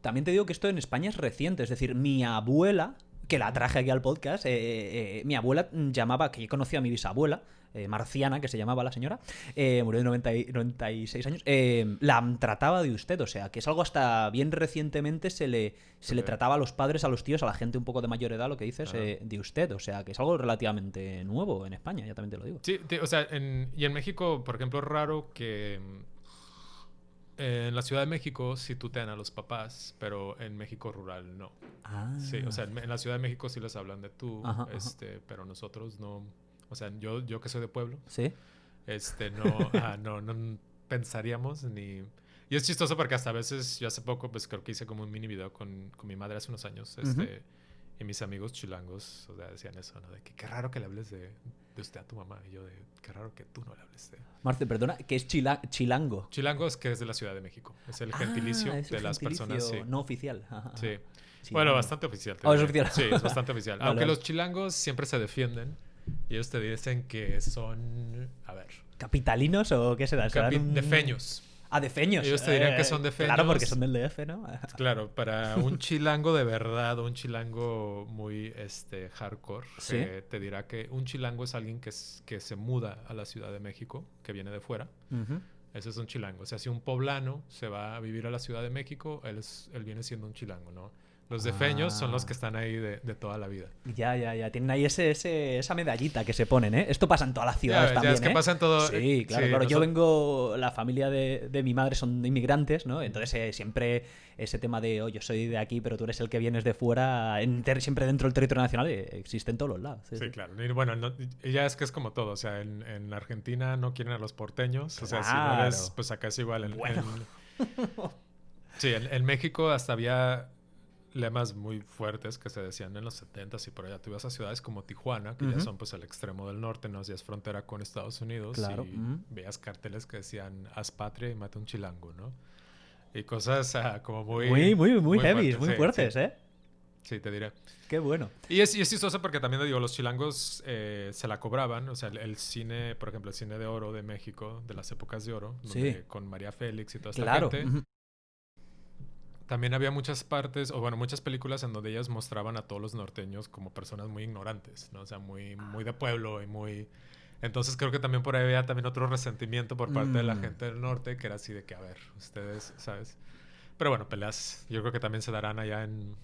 También te digo que esto en España es reciente. Es decir, mi abuela, que la traje aquí al podcast, mi abuela llamaba, que yo conocía a mi bisabuela, Marciana, que se llamaba la señora, murió de 96 años, la trataba de usted, o sea, que es algo hasta bien recientemente se le trataba a los padres, a los tíos, a la gente un poco de mayor edad, lo que dices, de usted, o sea, que es algo relativamente nuevo en España, ya también te lo digo. Sí, o sea, y en México, por ejemplo, es raro que en la Ciudad de México sí tutean a los papás, pero en México rural no. Sí, o sea, en la Ciudad de México sí les hablan de tú, pero nosotros no. O sea, yo que soy de pueblo, ¿sí? No pensaríamos ni... Y es chistoso porque hasta a veces, yo hace poco, pues creo que hice como un mini video con mi madre hace unos años, y mis amigos chilangos, o sea, decían eso, ¿no? De que qué raro que le hables de usted a tu mamá. Y yo de, qué raro que tú no le hables de... Marce, perdona, ¿qué es chilango? Chilango es que es de la Ciudad de México. Es el gentilicio de las personas. Sí. No oficial. Sí. Bueno, bastante oficial. Es oficial. Sí, es bastante oficial. Aunque los chilangos siempre se defienden. Y ellos te dicen que son... A ver. ¿Capitalinos o qué será? Defeños. Defeños. Ellos te dirían que son defeños. Claro, porque son del DF, ¿no? Claro, para un chilango de verdad, un chilango muy hardcore, ¿sí? Te dirá que un chilango es alguien que se muda a la Ciudad de México, que viene de fuera. Ese es un chilango. O sea, si un poblano se va a vivir a la Ciudad de México, él viene siendo un chilango, ¿no? Los defeños son los que están ahí de toda la vida. Ya. Tienen ahí esa medallita que se ponen, ¿eh? Esto pasa en todas las ciudades también, es que pasa en todo... Sí, claro. Yo vengo... La familia de mi madre son inmigrantes, ¿no? Entonces siempre ese tema de, yo soy de aquí, pero tú eres el que vienes de fuera, siempre dentro del territorio nacional, existe en todos los lados. Sí, claro. Y bueno, ya es que es como todo. O sea, en Argentina no quieren a los porteños. Claro. O sea, si no eres... Pues acá es igual. Sí, en México hasta había... lemas muy fuertes que se decían en los 70s y por allá. Tú ibas a ciudades como Tijuana, que ya son pues el extremo del norte, ¿no? Ya es frontera con Estados Unidos. Claro. Y veías carteles que decían, haz patria y mata un chilango, ¿no? Y cosas como muy heavy, muy fuertes, sí. Sí, te diré. Qué bueno. Y es chistoso porque también, digo, los chilangos se la cobraban. O sea, el cine, por ejemplo, el cine de oro de México, de las épocas de oro, donde, con María Félix y toda esta gente... También había muchas partes, o bueno, muchas películas en donde ellas mostraban a todos los norteños como personas muy ignorantes, ¿no? O sea, muy de pueblo y muy... Entonces creo que también por ahí había también otro resentimiento por parte de la gente del norte, que era así de que, a ver, ustedes, ¿sabes? Pero bueno, peleas yo creo que también se darán allá en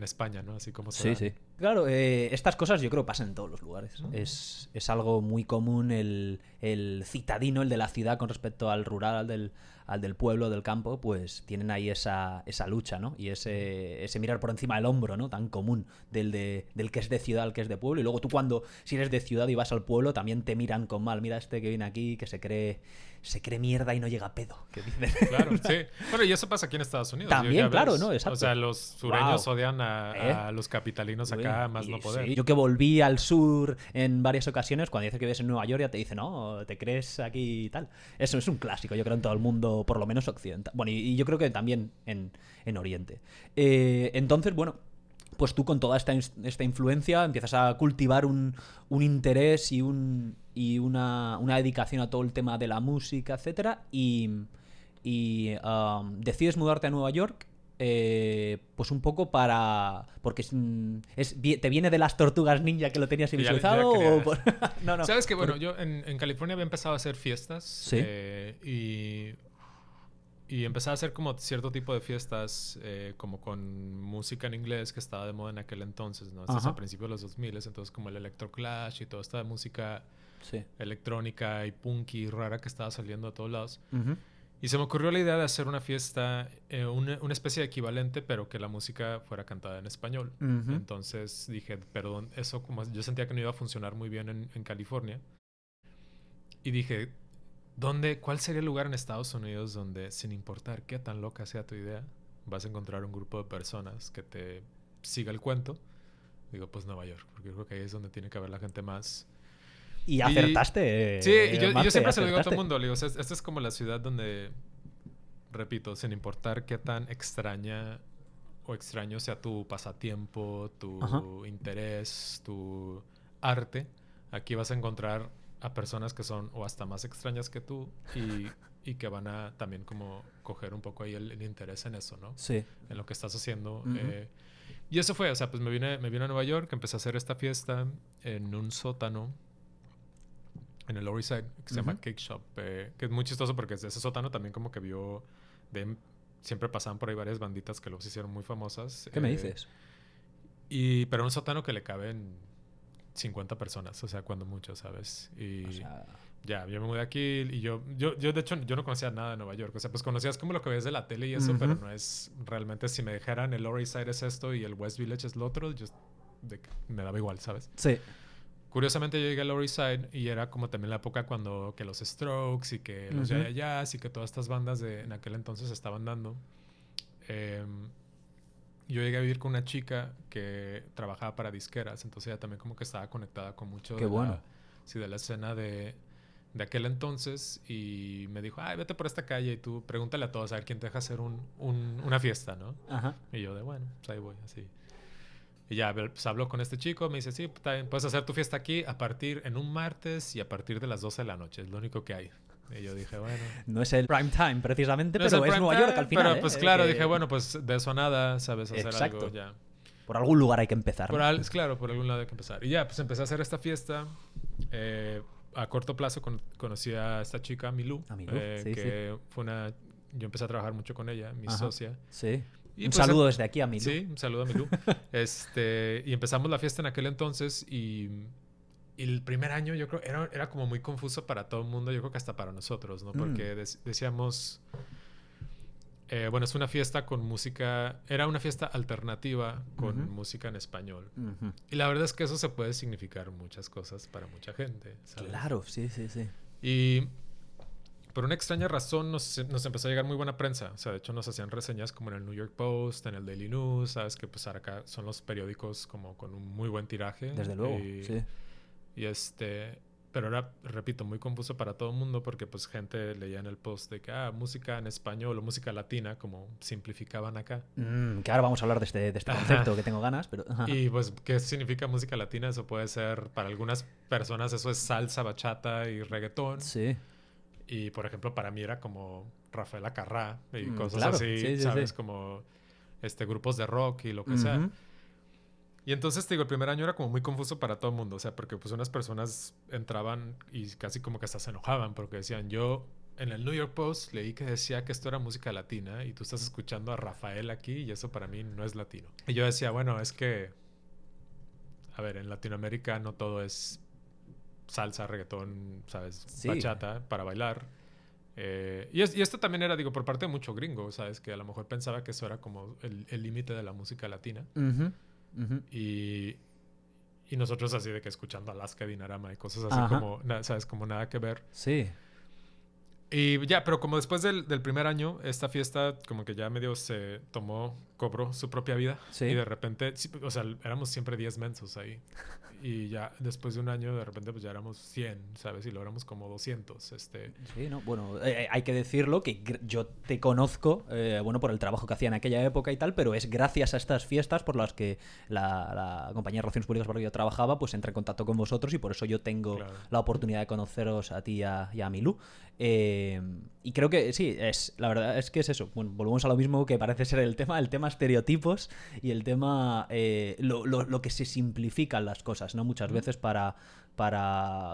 España, ¿no? Así como se dan. Sí. Claro, estas cosas yo creo pasan en todos los lugares. Es algo muy común el citadino, el de la ciudad con respecto al rural, al del pueblo, del campo, pues tienen ahí esa lucha, ¿no? Y ese mirar por encima del hombro, ¿no? Tan común del que es de ciudad al que es de pueblo. Y luego tú si eres de ciudad y vas al pueblo, también te miran con mal. Mira este que viene aquí, que se cree mierda y no llega a pedo. Que dicen. Claro, sí. Bueno, y eso pasa aquí en Estados Unidos. También, claro, ¿no? Exacto. O sea, los sureños odian a los capitalinos acá, más no poder. Sí. Yo que volví al sur en varias ocasiones, cuando dices que vives en Nueva York, ya te dicen, no, te crees aquí y tal. Eso es un clásico, yo creo, en todo el mundo, por lo menos occidental. Bueno, y yo creo que también en Oriente. Entonces, bueno, pues tú con toda esta influencia empiezas a cultivar un interés y una dedicación a todo el tema de la música, etcétera, y decides mudarte a Nueva York. Pues un poco porque te viene de las Tortugas Ninja que lo tenías visualizado o no. Sabes que bueno, yo en California había empezado a hacer fiestas. ¿Sí? Y empezaba a hacer como cierto tipo de fiestas como con música en inglés que estaba de moda en aquel entonces, ¿no? Hasta a principios de los 2000, entonces como el electroclash y toda esta música electrónica y punky rara que estaba saliendo a todos lados. Y se me ocurrió la idea de hacer una fiesta, una especie de equivalente, pero que la música fuera cantada en español. Entonces dije, perdón, eso como yo sentía que no iba a funcionar muy bien en California. Y dije, ¿cuál sería el lugar en Estados Unidos donde, sin importar qué tan loca sea tu idea, vas a encontrar un grupo de personas que te siga el cuento? Digo, pues Nueva York, porque yo creo que ahí es donde tiene que haber la gente más Y acertaste. Sí, y yo siempre se lo digo a todo el mundo. Le digo, esta es como la ciudad donde, repito, sin importar qué tan extraña o extraño sea tu pasatiempo, tu interés, tu arte, aquí vas a encontrar a personas que son o hasta más extrañas que tú y que van a también como coger un poco ahí el interés en eso, ¿no? Sí. En lo que estás haciendo. Y eso fue, o sea, pues me vine a Nueva York, empecé a hacer esta fiesta en un sótano en el Lower East Side, que se llama Cake Shop, que es muy chistoso porque desde ese sótano también como que siempre pasaban por ahí varias banditas que los hicieron muy famosas. ¿Qué me dices? Pero un sótano que le caben 50 personas, o sea, cuando mucho, ¿sabes? Y o sea... ya, yo me mudé aquí y yo de hecho, yo no conocía nada de Nueva York. O sea, pues conocías como lo que ves de la tele y eso, pero no es realmente, si me dijeran el Lower East Side es esto y el West Village es lo otro, me daba igual, ¿sabes? Sí. Curiosamente yo llegué al Lower East Side y era como también la época cuando que los Strokes y que los Ya Ya Yeahs y que todas estas bandas en aquel entonces estaban dando. Yo llegué a vivir con una chica que trabajaba para disqueras, entonces ella también como que estaba conectada con mucho de la escena de aquel entonces, y me dijo, ay, vete por esta calle y tú pregúntale a todos a ver quién te deja hacer una fiesta, ¿no? Ajá. Y yo bueno, pues ahí voy, así. Y ya, pues hablo con este chico, me dice, sí, puedes hacer tu fiesta aquí en un martes y a partir de las 12 de la noche, es lo único que hay. Y yo dije, bueno... No es el prime time, precisamente, pero es Nueva York al final. Pero pues claro, dije, bueno, pues de eso nada, sabes hacer algo ya. Por algún lugar hay que empezar. Claro, por algún lado hay que empezar. Y ya, pues empecé a hacer esta fiesta. A corto plazo conocí a esta chica, Milú, que fue yo empecé a trabajar mucho con ella, mi socia. Sí. Y un saludo desde aquí a Milú. Sí, un saludo a Milú. Y empezamos la fiesta en aquel entonces y el primer año yo creo era como muy confuso para todo el mundo, yo creo que hasta para nosotros, ¿no? Porque decíamos, bueno, es una fiesta con música, era una fiesta alternativa con música en español. Y la verdad es que eso se puede significar muchas cosas para mucha gente, ¿sabes? Claro, sí. Y por una extraña razón nos empezó a llegar muy buena prensa. O sea, de hecho nos hacían reseñas como en el New York Post, en el Daily News, ¿sabes? Que pues acá son los periódicos como con un muy buen tiraje. Desde luego, sí. Y pero era, repito, muy confuso para todo el mundo porque pues gente leía en el post de que música en español o música latina, como simplificaban acá. Que ahora vamos a hablar de este concepto que tengo ganas, pero... Y pues, ¿qué significa música latina? Eso puede ser, para algunas personas eso es salsa, bachata y reggaetón. Sí. Y, por ejemplo, para mí era como Rafael Acarrá y cosas así, ¿sabes? Sí. Como grupos de rock y lo que sea. Y entonces, te digo, el primer año era como muy confuso para todo el mundo. O sea, porque pues unas personas entraban y casi como que hasta se enojaban porque decían, yo en el New York Post leí que decía que esto era música latina y tú estás escuchando a Rafael aquí y eso para mí no es latino. Y yo decía, bueno, es que, a ver, en Latinoamérica no todo es salsa, reggaetón, ¿sabes? Sí. Bachata para bailar. Y esto también era, digo, por parte de mucho gringo, ¿sabes? Que a lo mejor pensaba que eso era como el límite de la música latina. Y nosotros así de que escuchando Alaska, Dinarama y cosas así como, ¿sabes? Como nada que ver. Sí. Y ya, pero como después del primer año, esta fiesta como que ya medio cobró su propia vida. Sí. Y de repente, o sea, éramos siempre 10 mensos ahí. Y ya después de un año, de repente, pues ya éramos 100, ¿sabes? Y logramos como 200. Sí, ¿no? Bueno, hay que decirlo que yo te conozco, bueno, por el trabajo que hacía en aquella época y tal, pero es gracias a estas fiestas por las que la compañía de Relaciones Públicas por la que yo trabajaba, pues entra en contacto con vosotros y por eso yo tengo la oportunidad de conoceros a ti y a Milú. Y creo que sí, la verdad es que es eso. Bueno, volvemos a lo mismo que parece ser el tema estereotipos y el tema lo que se simplifican las cosas, ¿no? Muchas veces para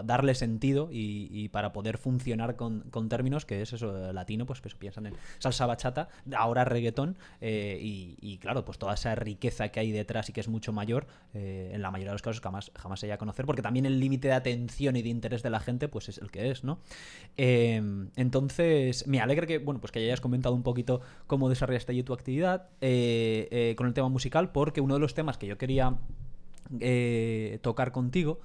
darle sentido y para poder funcionar con términos que es eso, latino, pues eso, piensan en salsa, bachata, ahora reggaetón, y claro, pues toda esa riqueza que hay detrás y que es mucho mayor, en la mayoría de los casos jamás se llega a conocer, porque también el límite de atención y de interés de la gente pues es el que es, ¿no? Entonces me alegra que, bueno, pues que hayas comentado un poquito cómo desarrollaste allí tu actividad con el tema musical, porque uno de los temas que yo quería tocar contigo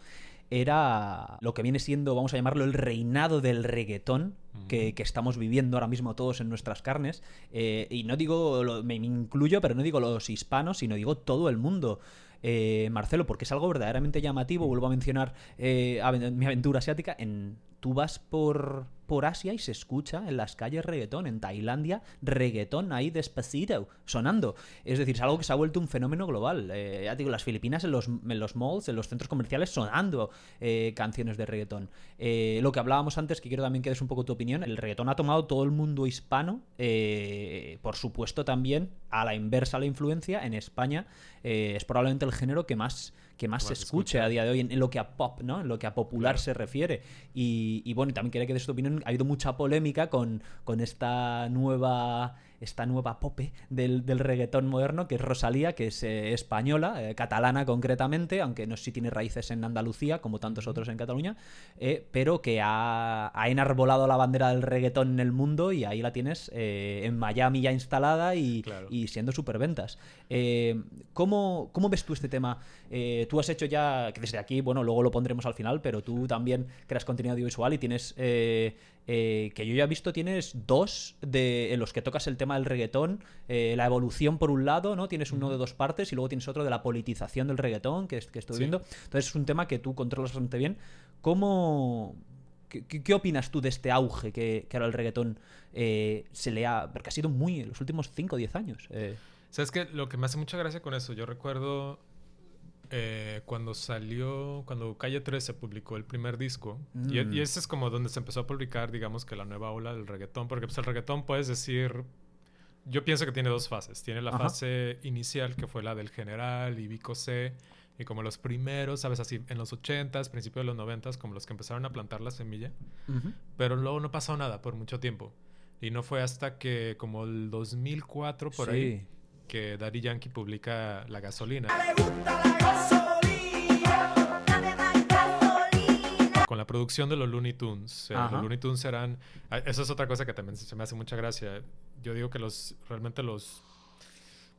era lo que viene siendo, vamos a llamarlo, el reinado del reggaetón que estamos viviendo ahora mismo todos en nuestras carnes. Y no digo, me incluyo, pero no digo los hispanos, sino digo todo el mundo. Marcelo, porque es algo verdaderamente llamativo. Vuelvo a mencionar mi aventura asiática. Tú vas por Asia y se escucha en las calles reggaetón. En Tailandia, reggaetón ahí Despacito, sonando. Es decir, es algo que se ha vuelto un fenómeno global. Ya te digo, las Filipinas en los malls, en los centros comerciales, sonando canciones de reggaetón. Lo que hablábamos antes, que quiero también que des un poco tu opinión, el reggaetón ha tomado todo el mundo hispano, por supuesto también, a la inversa la influencia, en España es probablemente el género que más se escuche a día de hoy en lo que a pop, ¿no? En lo que a popular se refiere. Y bueno, también quería que des tu opinión. Ha habido mucha polémica con esta nueva pope del reggaetón moderno, que es Rosalía, que es española, catalana concretamente, aunque no sé si tiene raíces en Andalucía, como tantos otros en Cataluña, pero que ha enarbolado la bandera del reggaetón en el mundo, y ahí la tienes en Miami ya instalada y siendo superventas. ¿Cómo ves tú este tema? Tú has hecho ya, que desde aquí, bueno, luego lo pondremos al final, pero tú también creas contenido audiovisual y tienes, que yo ya he visto, tienes 2 en los que tocas el tema del reggaetón, la evolución por un lado, ¿no? Tienes uno de 2 partes y luego tienes otro de la politización del reggaetón, que estoy viendo. Entonces es un tema que tú controlas bastante bien. ¿Qué opinas tú de este auge que ahora el reggaetón porque ha sido muy en los últimos 5 o 10 años? ¿Sabes qué? Lo que me hace mucha gracia con eso, yo recuerdo cuando Calle 13 publicó el primer disco, y ese es como donde se empezó a publicar, digamos, que la nueva ola del reggaetón, porque pues el reggaetón, puedes decir, yo pienso que tiene 2 fases. Tiene la fase inicial, que fue la del General y Vico C, y como los primeros, ¿sabes? Así en los 80s, principios de los 90s, como los que empezaron a plantar la semilla, pero luego no pasó nada por mucho tiempo, y no fue hasta que como el 2004 por ahí, que Daddy Yankee publica La Gasolina. Con la producción de los Looney Tunes. Los Looney Tunes eran... Eso es otra cosa que también se me hace mucha gracia. Yo digo que realmente los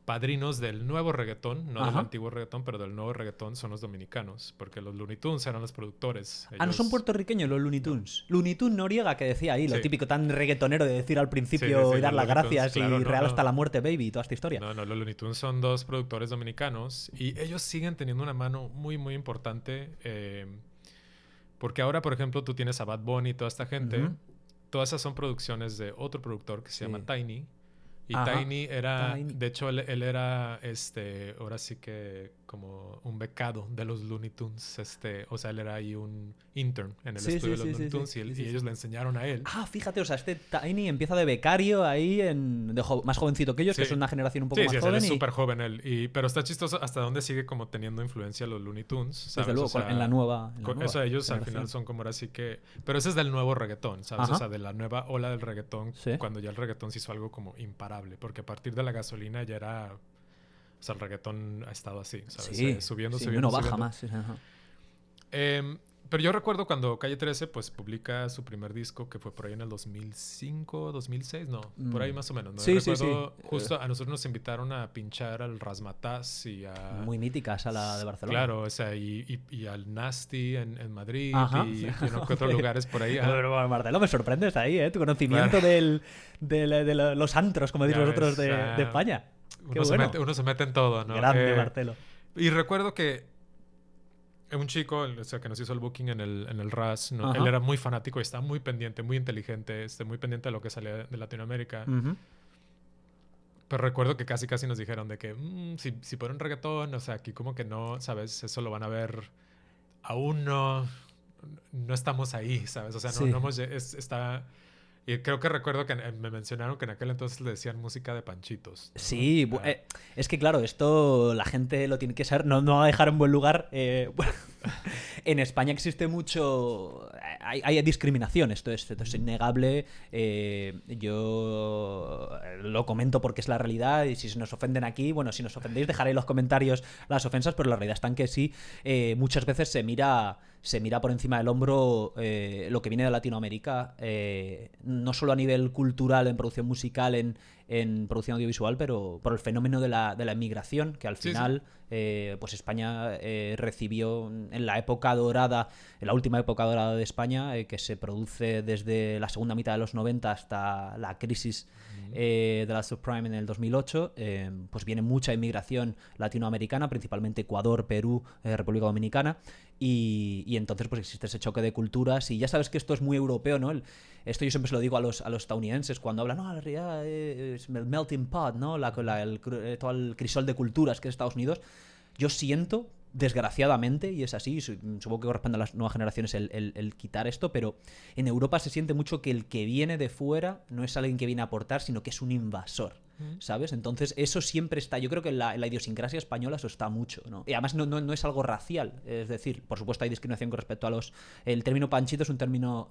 padrinos del nuevo reggaetón, no del antiguo reggaetón, pero del nuevo reggaetón, son los dominicanos, porque los Looney Tunes eran los productores. No son puertorriqueños los Looney Tunes. No. Looney Tunes Noriega, que decía ahí, lo típico tan reggaetonero de decir al principio y dar las gracias, Tunes, y real hasta la muerte, baby, y toda esta historia. No, los Looney Tunes son 2 productores dominicanos, y ellos siguen teniendo una mano muy, muy importante, porque ahora, por ejemplo, tú tienes a Bad Bunny y toda esta gente, todas esas son producciones de otro productor que se llama Tiny. Y Tiny era... Tiny. De hecho, él era, ahora sí que como un becado de los Looney Tunes. O sea, él era ahí un intern en el estudio de los Looney Tunes, y ellos le enseñaron a él. Fíjate, o sea, Tiny empieza de becario ahí, más jovencito que ellos, que es una generación un poco más joven. Sí, es súper joven él. Pero está chistoso hasta dónde sigue como teniendo influencia los Looney Tunes, ¿sabes? Desde luego, o sea, en la nueva eso ellos al final son como ahora sí que... Pero ese es del nuevo reggaetón, ¿sabes? O sea, de la nueva ola del reggaetón, cuando ya el reggaetón se hizo algo como imparable. Porque a partir de La Gasolina ya era... O sea, el reggaetón ha estado así, ¿sabes? Subiendo. No baja más. Pero yo recuerdo cuando Calle 13 pues publica su primer disco, que fue por ahí en el 2005, 2006, por ahí más o menos, ¿no? Recuerdo justo a nosotros nos invitaron a pinchar al Razzmatazz y a... Muy mítica sala de Barcelona. Claro, o sea, y al Nasty en Madrid y en otros lugares por ahí. Pero, Marcelo, me sorprendes ahí, ¿eh? Tu conocimiento de los antros, como decís vosotros, de España. Uno se mete en todo, ¿no? Grande, Marcelo. Y recuerdo que un chico, o sea, que nos hizo el booking en el RAS, ¿no? Él era muy fanático y estaba muy pendiente, muy inteligente, muy pendiente de lo que salía de Latinoamérica. Pero recuerdo que casi nos dijeron de que si ponen reggaetón, o sea, aquí como que no, ¿sabes? Eso lo van a ver. Aún no estamos ahí, ¿sabes? O sea, no hemos... Y creo que recuerdo que me mencionaron que en aquel entonces le decían música de panchitos, ¿no? Sí, es que claro, esto la gente lo tiene que saber, no va a dejar en buen lugar. En España existe mucho... Hay discriminación, esto es innegable. Yo lo comento porque es la realidad, y si se nos ofenden aquí, bueno, si nos ofendéis dejaré en los comentarios las ofensas, pero la realidad está en que sí, muchas veces se mira se mira por encima del hombro lo que viene de Latinoamérica, no solo a nivel cultural, en producción musical, en producción audiovisual, pero por el fenómeno de la inmigración, que al final pues España recibió en la época dorada, en la última época dorada de España, que se produce desde la segunda mitad de los 90 hasta la crisis de la subprime en el 2008, pues viene mucha inmigración latinoamericana, principalmente Ecuador, Perú, República Dominicana, y entonces pues existe ese choque de culturas, y ya sabes que esto es muy europeo, ¿no? Esto yo siempre se lo digo a los estadounidenses cuando hablan, no, la realidad es el melting pot, ¿no? Todo el crisol de culturas que es Estados Unidos. Yo siento, desgraciadamente, y es así, supongo que corresponde a las nuevas generaciones el quitar esto, pero en Europa se siente mucho que el que viene de fuera no es alguien que viene a aportar, sino que es un invasor, ¿sabes? Entonces eso siempre está, yo creo que en la idiosincrasia española eso está mucho, ¿no? Y además no es algo racial, es decir, por supuesto hay discriminación con respecto a el término panchito es un término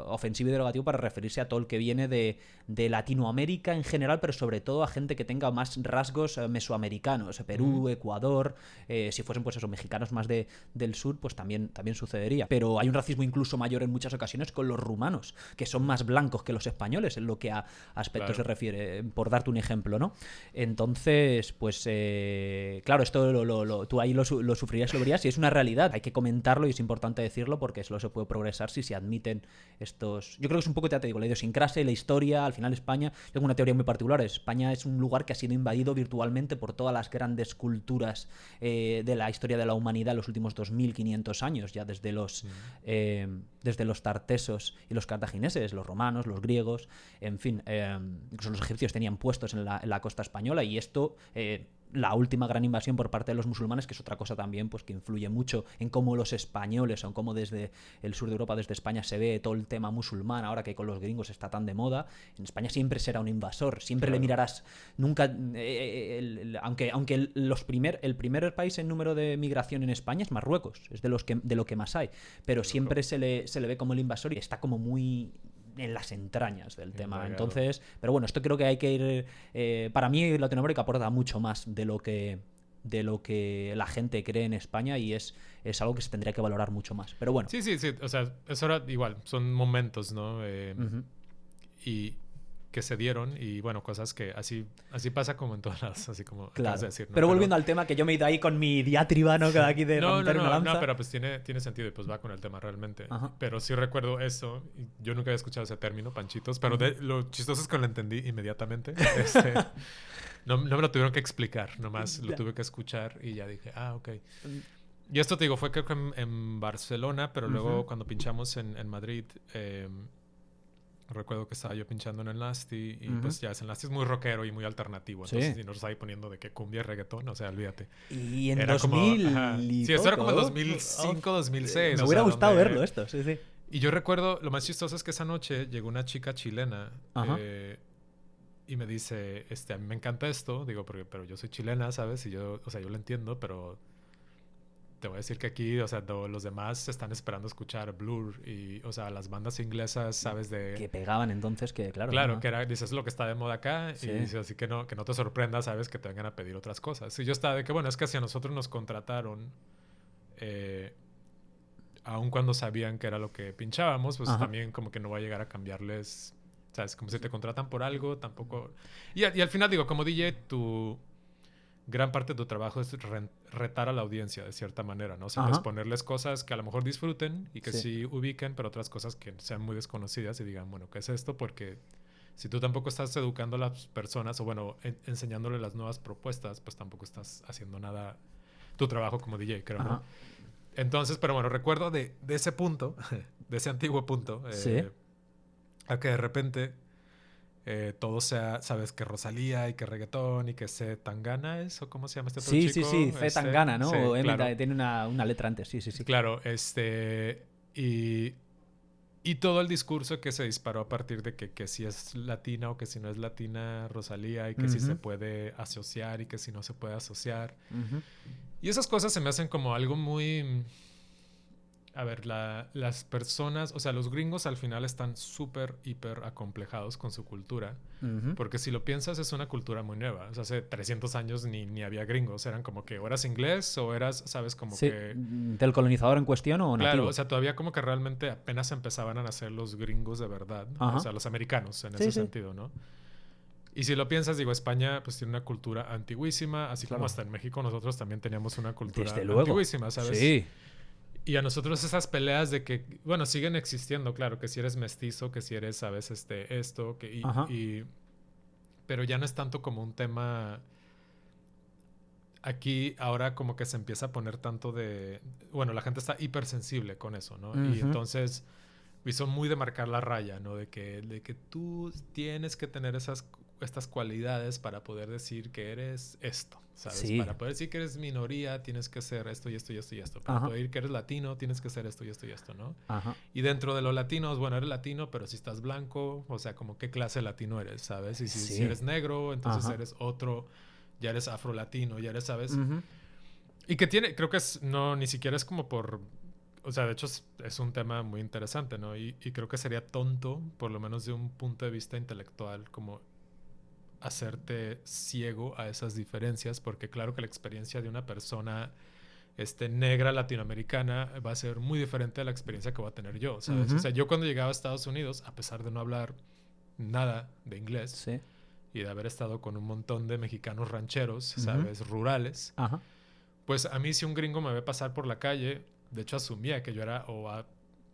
ofensivo y derogativo para referirse a todo el que viene de Latinoamérica en general, pero sobre todo a gente que tenga más rasgos mesoamericanos, Perú, Ecuador, si fuesen pues esos mexicanos más del sur, pues también sucedería. Pero hay un racismo incluso mayor en muchas ocasiones con los rumanos, que son más blancos que los españoles en lo que a aspectos se refiere, por darte un ejemplo, ¿no? Entonces, pues claro, esto tú ahí lo sufrirías, lo verías, y es una realidad. Hay que comentarlo y es importante decirlo porque solo se puede progresar si se admiten estos... Yo creo que es un poco, te digo, la idiosincrasia y la historia. Al final España, yo tengo una teoría muy particular, España es un lugar que ha sido invadido virtualmente por todas las grandes culturas de la historia de la humanidad en los últimos 2500 años, ya desde los tartesos y los cartagineses, los romanos, los griegos, en fin, incluso los egipcios tenían puestos en la costa española, y esto... la última gran invasión por parte de los musulmanes, que es otra cosa también pues que influye mucho en cómo los españoles, o en cómo desde el sur de Europa, desde España, se ve todo el tema musulmán, ahora que con los gringos está tan de moda. En España siempre será un invasor, siempre le mirarás, nunca, aunque el primer país en número de migración en España es Marruecos, es de lo que más hay, pero siempre se le ve como el invasor, y está como muy en las entrañas del tema. Entonces, pero bueno, esto creo que hay que ir... para mí Latinoamérica aporta mucho más de lo que la gente cree en España, y es algo que se tendría que valorar mucho más. Pero bueno. Sí. O sea, eso era igual. Son momentos, ¿no? Y que se dieron, y bueno, cosas que así pasa como en todas las, así como acabas de decir, ¿no? Pero volviendo al tema, que yo me he ido ahí con mi diatriba, ¿no? Cada aquí de romper una lanza. No, pero pues tiene sentido, y pues va con el tema realmente. Pero sí recuerdo eso. Yo nunca había escuchado ese término, panchitos, pero lo chistoso es que lo entendí inmediatamente. No me lo tuvieron que explicar, nomás lo tuve que escuchar y ya dije, ok. Y esto te digo, fue creo que en Barcelona, pero luego cuando pinchamos en Madrid... recuerdo que estaba yo pinchando en el Nasty, y pues ya el Nasty es muy rockero y muy alternativo, entonces si nos estaba ahí poniendo de que cumbia y reggaetón, o sea, olvídate. Y en era 2000 como, sí, eso era como el 2005, 2006. Me hubiera gustado verlo esto, sí. Y yo recuerdo, lo más chistoso es que esa noche llegó una chica chilena y me dice, a mí me encanta esto, digo, pero yo soy chilena, ¿sabes? Y yo lo entiendo, pero... te voy a decir que aquí, o sea, los demás están esperando escuchar Blur y, o sea, las bandas inglesas, ¿sabes? Que pegaban entonces, que claro. Claro, que dices lo que está de moda acá, y dices, así que no te sorprenda, ¿sabes? Que te vengan a pedir otras cosas. Y yo estaba de que, bueno, es que si a nosotros nos contrataron, aun cuando sabían que era lo que pinchábamos, pues también como que no va a llegar a cambiarles, ¿sabes? Como si te contratan por algo, tampoco... Y al final, digo, como DJ, gran parte de tu trabajo es retar a la audiencia de cierta manera, ¿no? O sea, pues ponerles cosas que a lo mejor disfruten y que sí ubiquen, pero otras cosas que sean muy desconocidas y digan, bueno, ¿qué es esto? Porque si tú tampoco estás educando a las personas, o bueno, enseñándole las nuevas propuestas, pues tampoco estás haciendo nada, tu trabajo como DJ, creo, ¿no? Entonces, pero bueno, recuerdo de ese punto, de ese antiguo punto, a que de repente... todo sea, sabes, que Rosalía y que reggaetón y que C. Tangana es, o cómo se llama este otro chico. Sí, C. Tangana, ¿no? Sí, o claro. Tiene una letra antes, sí. Claro, y todo el discurso que se disparó a partir de que si es latina o que si no es latina Rosalía, y que si se puede asociar y que si no se puede asociar. Y esas cosas se me hacen como algo muy... a ver, las personas, o sea, los gringos al final están súper, hiper acomplejados con su cultura. Porque si lo piensas, es una cultura muy nueva. O sea, hace 300 años ni había gringos. Eran como que o eras inglés o eras, ¿sabes? Como que... ¿Del colonizador en cuestión o nativo? Claro, o sea, todavía como que realmente apenas empezaban a nacer los gringos de verdad. O sea, los americanos en ese sentido, ¿no? Y si lo piensas, digo, España pues tiene una cultura antiguísima, así como hasta en México nosotros también teníamos una cultura antiguísima, ¿sabes? Sí. Y a nosotros esas peleas de que, bueno, siguen existiendo, claro, que si eres mestizo, que si eres, ¿sabes? Esto, que pero ya no es tanto como un tema... Aquí ahora como que se empieza a poner tanto de... Bueno, la gente está hipersensible con eso, ¿no? Y entonces... Y son muy de marcar la raya, ¿no? De que tú tienes que tener estas cualidades para poder decir que eres esto, ¿sabes? Sí. Para poder decir que eres minoría, tienes que ser esto y esto y esto y esto. Para poder decir que eres latino, tienes que ser esto y esto y esto, ¿no? Y dentro de los latinos, bueno, eres latino, pero si estás blanco, o sea, como qué clase de latino eres, ¿sabes? Y si eres negro, entonces eres otro, ya eres afrolatino, ya eres, ¿sabes? Y que tiene, creo que ni siquiera es como por... O sea, de hecho es un tema muy interesante, ¿no? Y creo que sería tonto, por lo menos de un punto de vista intelectual, como hacerte ciego a esas diferencias, porque claro que la experiencia de una persona negra latinoamericana va a ser muy diferente a la experiencia que voy a tener yo, ¿sabes? O sea, yo cuando llegaba a Estados Unidos, a pesar de no hablar nada de inglés y de haber estado con un montón de mexicanos rancheros, ¿sabes? Rurales, pues a mí si un gringo me ve pasar por la calle... De hecho, asumía que yo era,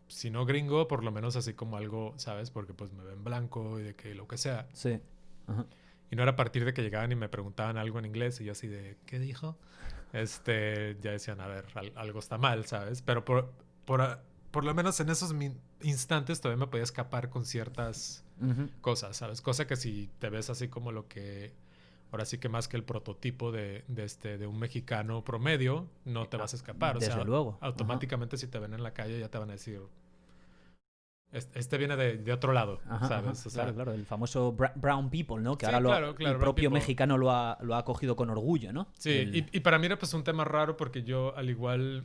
si no gringo, por lo menos así como algo, ¿sabes? Porque pues me ven blanco y de que lo que sea. Sí. Y no era a partir de que llegaban y me preguntaban algo en inglés y yo así de, ¿qué dijo? Ya decían, a ver, algo está mal, ¿sabes? Pero por lo menos en esos instantes todavía me podía escapar con ciertas cosas, ¿sabes? Cosa que si te ves así como lo que... Ahora sí que más que el prototipo de un mexicano promedio, no te vas a escapar. Desde luego. Automáticamente si te ven en la calle ya te van a decir, viene de otro lado, ¿sabes? O sea, claro. El famoso brown people, ¿no? Que ahora el propio mexicano lo ha cogido con orgullo, ¿no? Sí, y para mí era pues un tema raro porque yo al igual...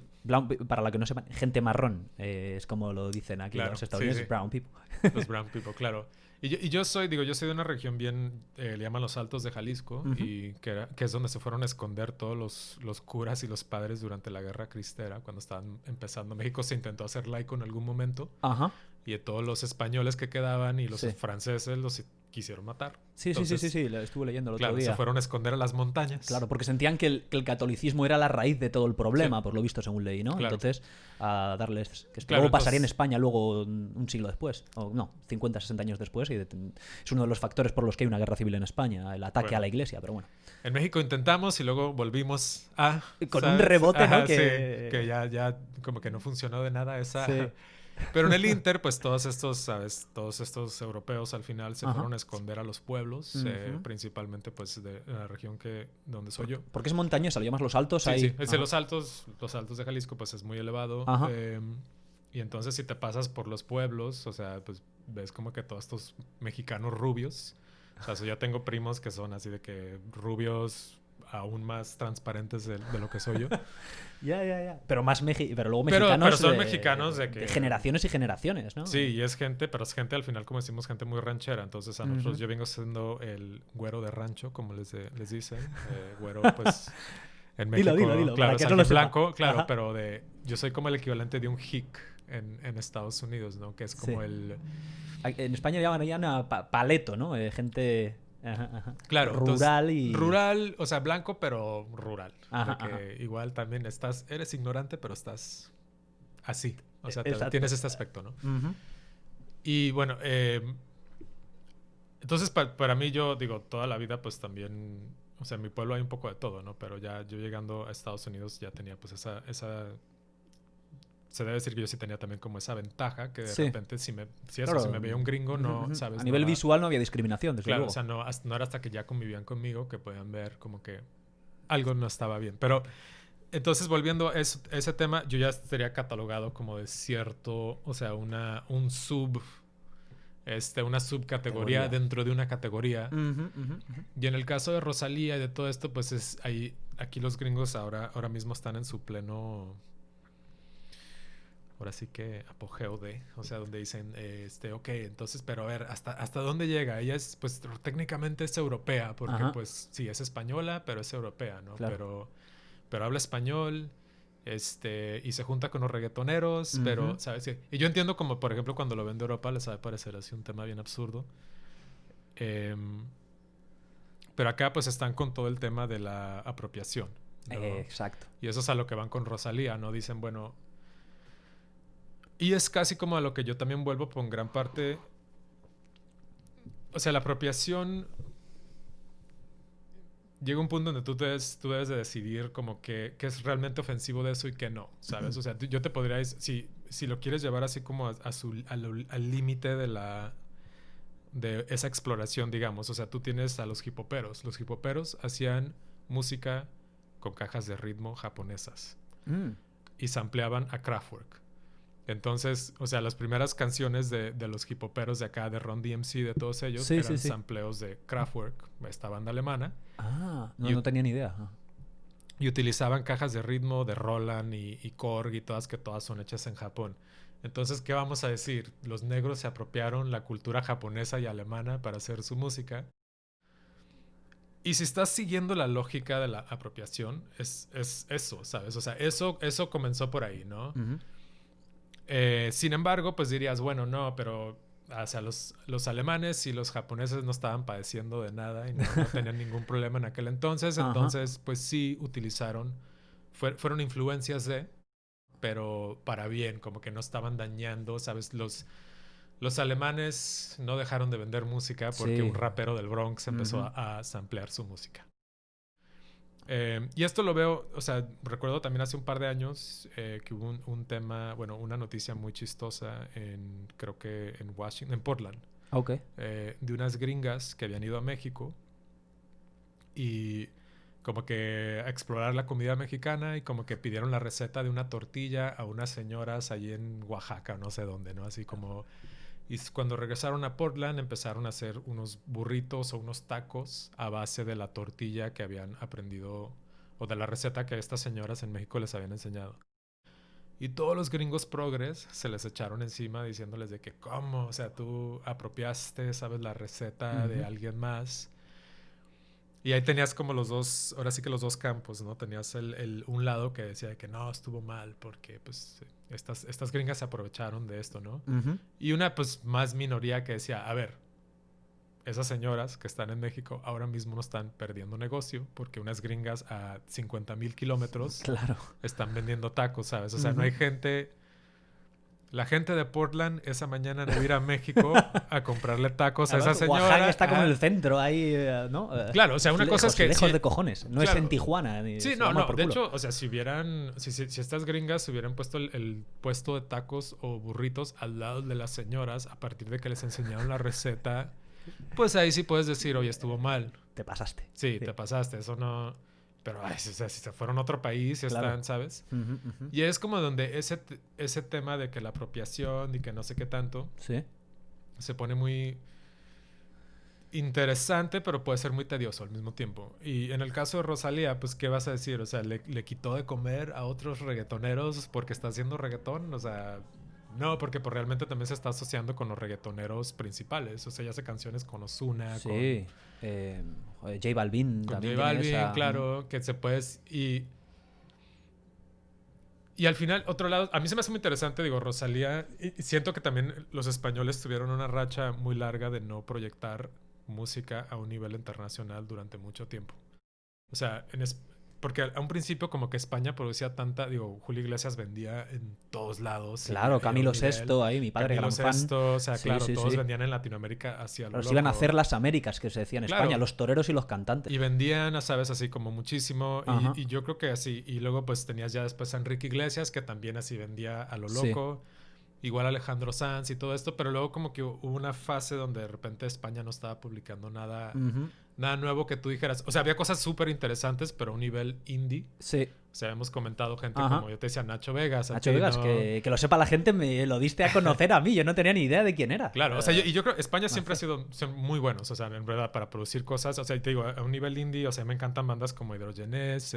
para la que no sepan, gente marrón, es como lo dicen aquí los estadounidenses, brown people. Los brown people, claro. Y yo soy de una región bien, le llaman los Altos de Jalisco, y que es donde se fueron a esconder todos los curas y los padres durante la Guerra Cristera, cuando estaban empezando. México se intentó hacer laico en algún momento, y de todos los españoles que quedaban y los franceses los quisieron matar. Sí, lo estuve leyendo el otro día. Se fueron a esconder a las montañas. Claro, porque sentían que el catolicismo era la raíz de todo el problema, por lo visto, según leí, ¿no? Claro. Entonces, a darles... Que luego pasaría en España luego un siglo después, o no, 50, 60 años después, y es uno de los factores por los que hay una guerra civil en España, el ataque a la iglesia, pero bueno. En México intentamos y luego volvimos a... Con un rebote, ¿no? Que ya como que no funcionó de nada esa... Sí. Pero en el Inter, pues todos estos europeos al final se fueron a esconder a los pueblos, principalmente pues de la región donde soy yo. Porque es montañosa, lo llamas los Altos ahí. Sí, los altos de Jalisco pues es muy elevado. Y entonces si te pasas por los pueblos, o sea, pues ves como que todos estos mexicanos rubios. O sea, yo tengo primos que son así de que rubios aún más transparentes de lo que soy yo. Ya. Pero luego mexicanos. Pero son mexicanos de generaciones y generaciones, ¿no? Sí, y es gente al final, como decimos, gente muy ranchera. Entonces, a nosotros yo vengo siendo el güero de rancho, como les dicen. Güero, pues. En México, dilo, claro, para que no lo blanco, claro, pero yo soy como el equivalente de un hick en Estados Unidos, ¿no? Que es como el... En España llaman paleto, ¿no? Gente... Claro, rural entonces, rural, o sea, blanco, pero rural. Porque igual también eres ignorante, pero estás así. O sea, tienes este aspecto, ¿no? Y bueno, entonces para mí yo digo, toda la vida pues también, o sea, en mi pueblo hay un poco de todo, ¿no? Pero ya yo llegando a Estados Unidos ya tenía pues esa se debe decir que yo sí tenía también como esa ventaja que de repente si me veía un gringo no, ¿sabes? A nivel visual no había discriminación, desde luego. O sea, no era hasta que ya convivían conmigo que podían ver como que algo no estaba bien. Pero entonces volviendo a ese tema, yo ya estaría catalogado como de cierto, o sea, una subcategoría dentro de una categoría. Y en el caso de Rosalía y de todo esto, pues aquí los gringos ahora mismo están en su pleno... ahora sí que apogeo de, o sea, donde dicen, ok, entonces, pero a ver, ¿hasta dónde llega? Ella es, pues, técnicamente es europea, porque, pues, sí, es española, pero es europea, ¿no? Claro. Pero habla español, y se junta con los reggaetoneros, pero, ¿sabes? Y yo entiendo como, por ejemplo, cuando lo ven de Europa, les va a parecer así un tema bien absurdo. Pero acá, pues, están con todo el tema de la apropiación, ¿no? Exacto. Y eso es a lo que van con Rosalía, ¿no? Dicen, bueno... Y es casi como a lo que yo también vuelvo por gran parte. O sea, la apropiación llega un punto donde tú debes de decidir como que es realmente ofensivo de eso y que no, ¿sabes? O sea, yo te podría decir, si lo quieres llevar así como al límite de esa exploración, digamos. O sea, tú tienes a los hipoperos. Los hipoperos hacían música con cajas de ritmo japonesas. Y sampleaban a Kraftwerk. Entonces, o sea, las primeras canciones de los hipoperos de acá, de Run DMC, de todos ellos, eran sampleos de Kraftwerk, esta banda alemana. No tenía ni idea. Y utilizaban cajas de ritmo de Roland y Korg y todas, que todas son hechas en Japón. Entonces, ¿qué vamos a decir? Los negros se apropiaron la cultura japonesa y alemana para hacer su música. Y si estás siguiendo la lógica de la apropiación, es eso, ¿sabes? O sea, eso comenzó por ahí, ¿no? Sin embargo, pues dirías, bueno, no, pero o sea, los alemanes y los japoneses no estaban padeciendo de nada y no tenían ningún problema en aquel entonces. Entonces, pues sí utilizaron, fueron influencias pero para bien, como que no estaban dañando, ¿sabes? Los alemanes no dejaron de vender música porque un rapero del Bronx empezó a samplear su música. Y esto lo veo, o sea, recuerdo también hace un par de años que hubo un tema, bueno, una noticia muy chistosa creo que en Washington, en Portland. De unas gringas que habían ido a México y como que a explorar la comida mexicana y como que pidieron la receta de una tortilla a unas señoras allí en Oaxaca, no sé dónde, ¿no? Así como... Y cuando regresaron a Portland empezaron a hacer unos burritos o unos tacos a base de la tortilla que habían aprendido o de la receta que estas señoras en México les habían enseñado. Y todos los gringos progres se les echaron encima diciéndoles de que ¿cómo? O sea, tú apropiaste, sabes, la receta de alguien más. Y ahí tenías como los dos, ahora sí que los dos campos, ¿no? Tenías un lado que decía que no, estuvo mal porque pues estas gringas se aprovecharon de esto, ¿no? Y una pues más minoría que decía, a ver, esas señoras que están en México ahora mismo no están perdiendo negocio porque unas gringas a 50,000 kilómetros están vendiendo tacos, ¿sabes? O sea, no hay gente... La gente de Portland esa mañana no ir a México a comprarle tacos a esa señora. Oaxaca está como en el centro ahí, ¿no? Claro, o sea, una cosa es que... Lejos de cojones. No es en Tijuana. Sí, no. De hecho, o sea, si estas gringas hubieran puesto el puesto de tacos o burritos al lado de las señoras a partir de que les enseñaron la receta, pues ahí sí puedes decir, oye, estuvo mal. Te pasaste. Sí, te pasaste. Eso no... Pero, o sea, si se fueron a otro país, están, ¿sabes? Y es como donde ese tema de que la apropiación y que no sé qué tanto se pone muy interesante, pero puede ser muy tedioso al mismo tiempo. Y en el caso de Rosalía, pues, ¿qué vas a decir? O sea, ¿le quitó de comer a otros reggaetoneros porque está haciendo reggaetón? O sea, no, porque pues, realmente también se está asociando con los reggaetoneros principales. O sea, ella hace canciones con Ozuna, J Balvin con también. J Balvin, claro, que se puede... Y al final, otro lado, a mí se me hace muy interesante, digo, Rosalía, y siento que también los españoles tuvieron una racha muy larga de no proyectar música a un nivel internacional durante mucho tiempo. O sea, porque a un principio como que España producía tanta, digo, Julio Iglesias vendía en todos lados. Claro, Camilo VI, ahí mi padre Camilo gran VI, fan. O sea, claro, todos vendían en Latinoamérica hacia lo loco. Iban a hacer las Américas, que se decía en España, los toreros y los cantantes. Y vendían, ¿sabes? Así como muchísimo. Y yo creo que así. Y luego pues tenías ya después a Enrique Iglesias, que también así vendía a lo loco. Igual Alejandro Sanz y todo esto. Pero luego como que hubo una fase donde de repente España no estaba publicando nada... Nada nuevo que tú dijeras. O sea, había cosas súper interesantes, pero a un nivel indie. Sí. O sea, hemos comentado gente como yo te decía, Nacho Vegas. Nacho Vegas, que lo sepa la gente, me lo diste a conocer a mí. Yo no tenía ni idea de quién era. Claro, o sea, yo creo que España siempre son muy buenos, o sea, en verdad, para producir cosas. O sea, te digo, a un nivel indie, o sea, me encantan bandas como Hydrogenes,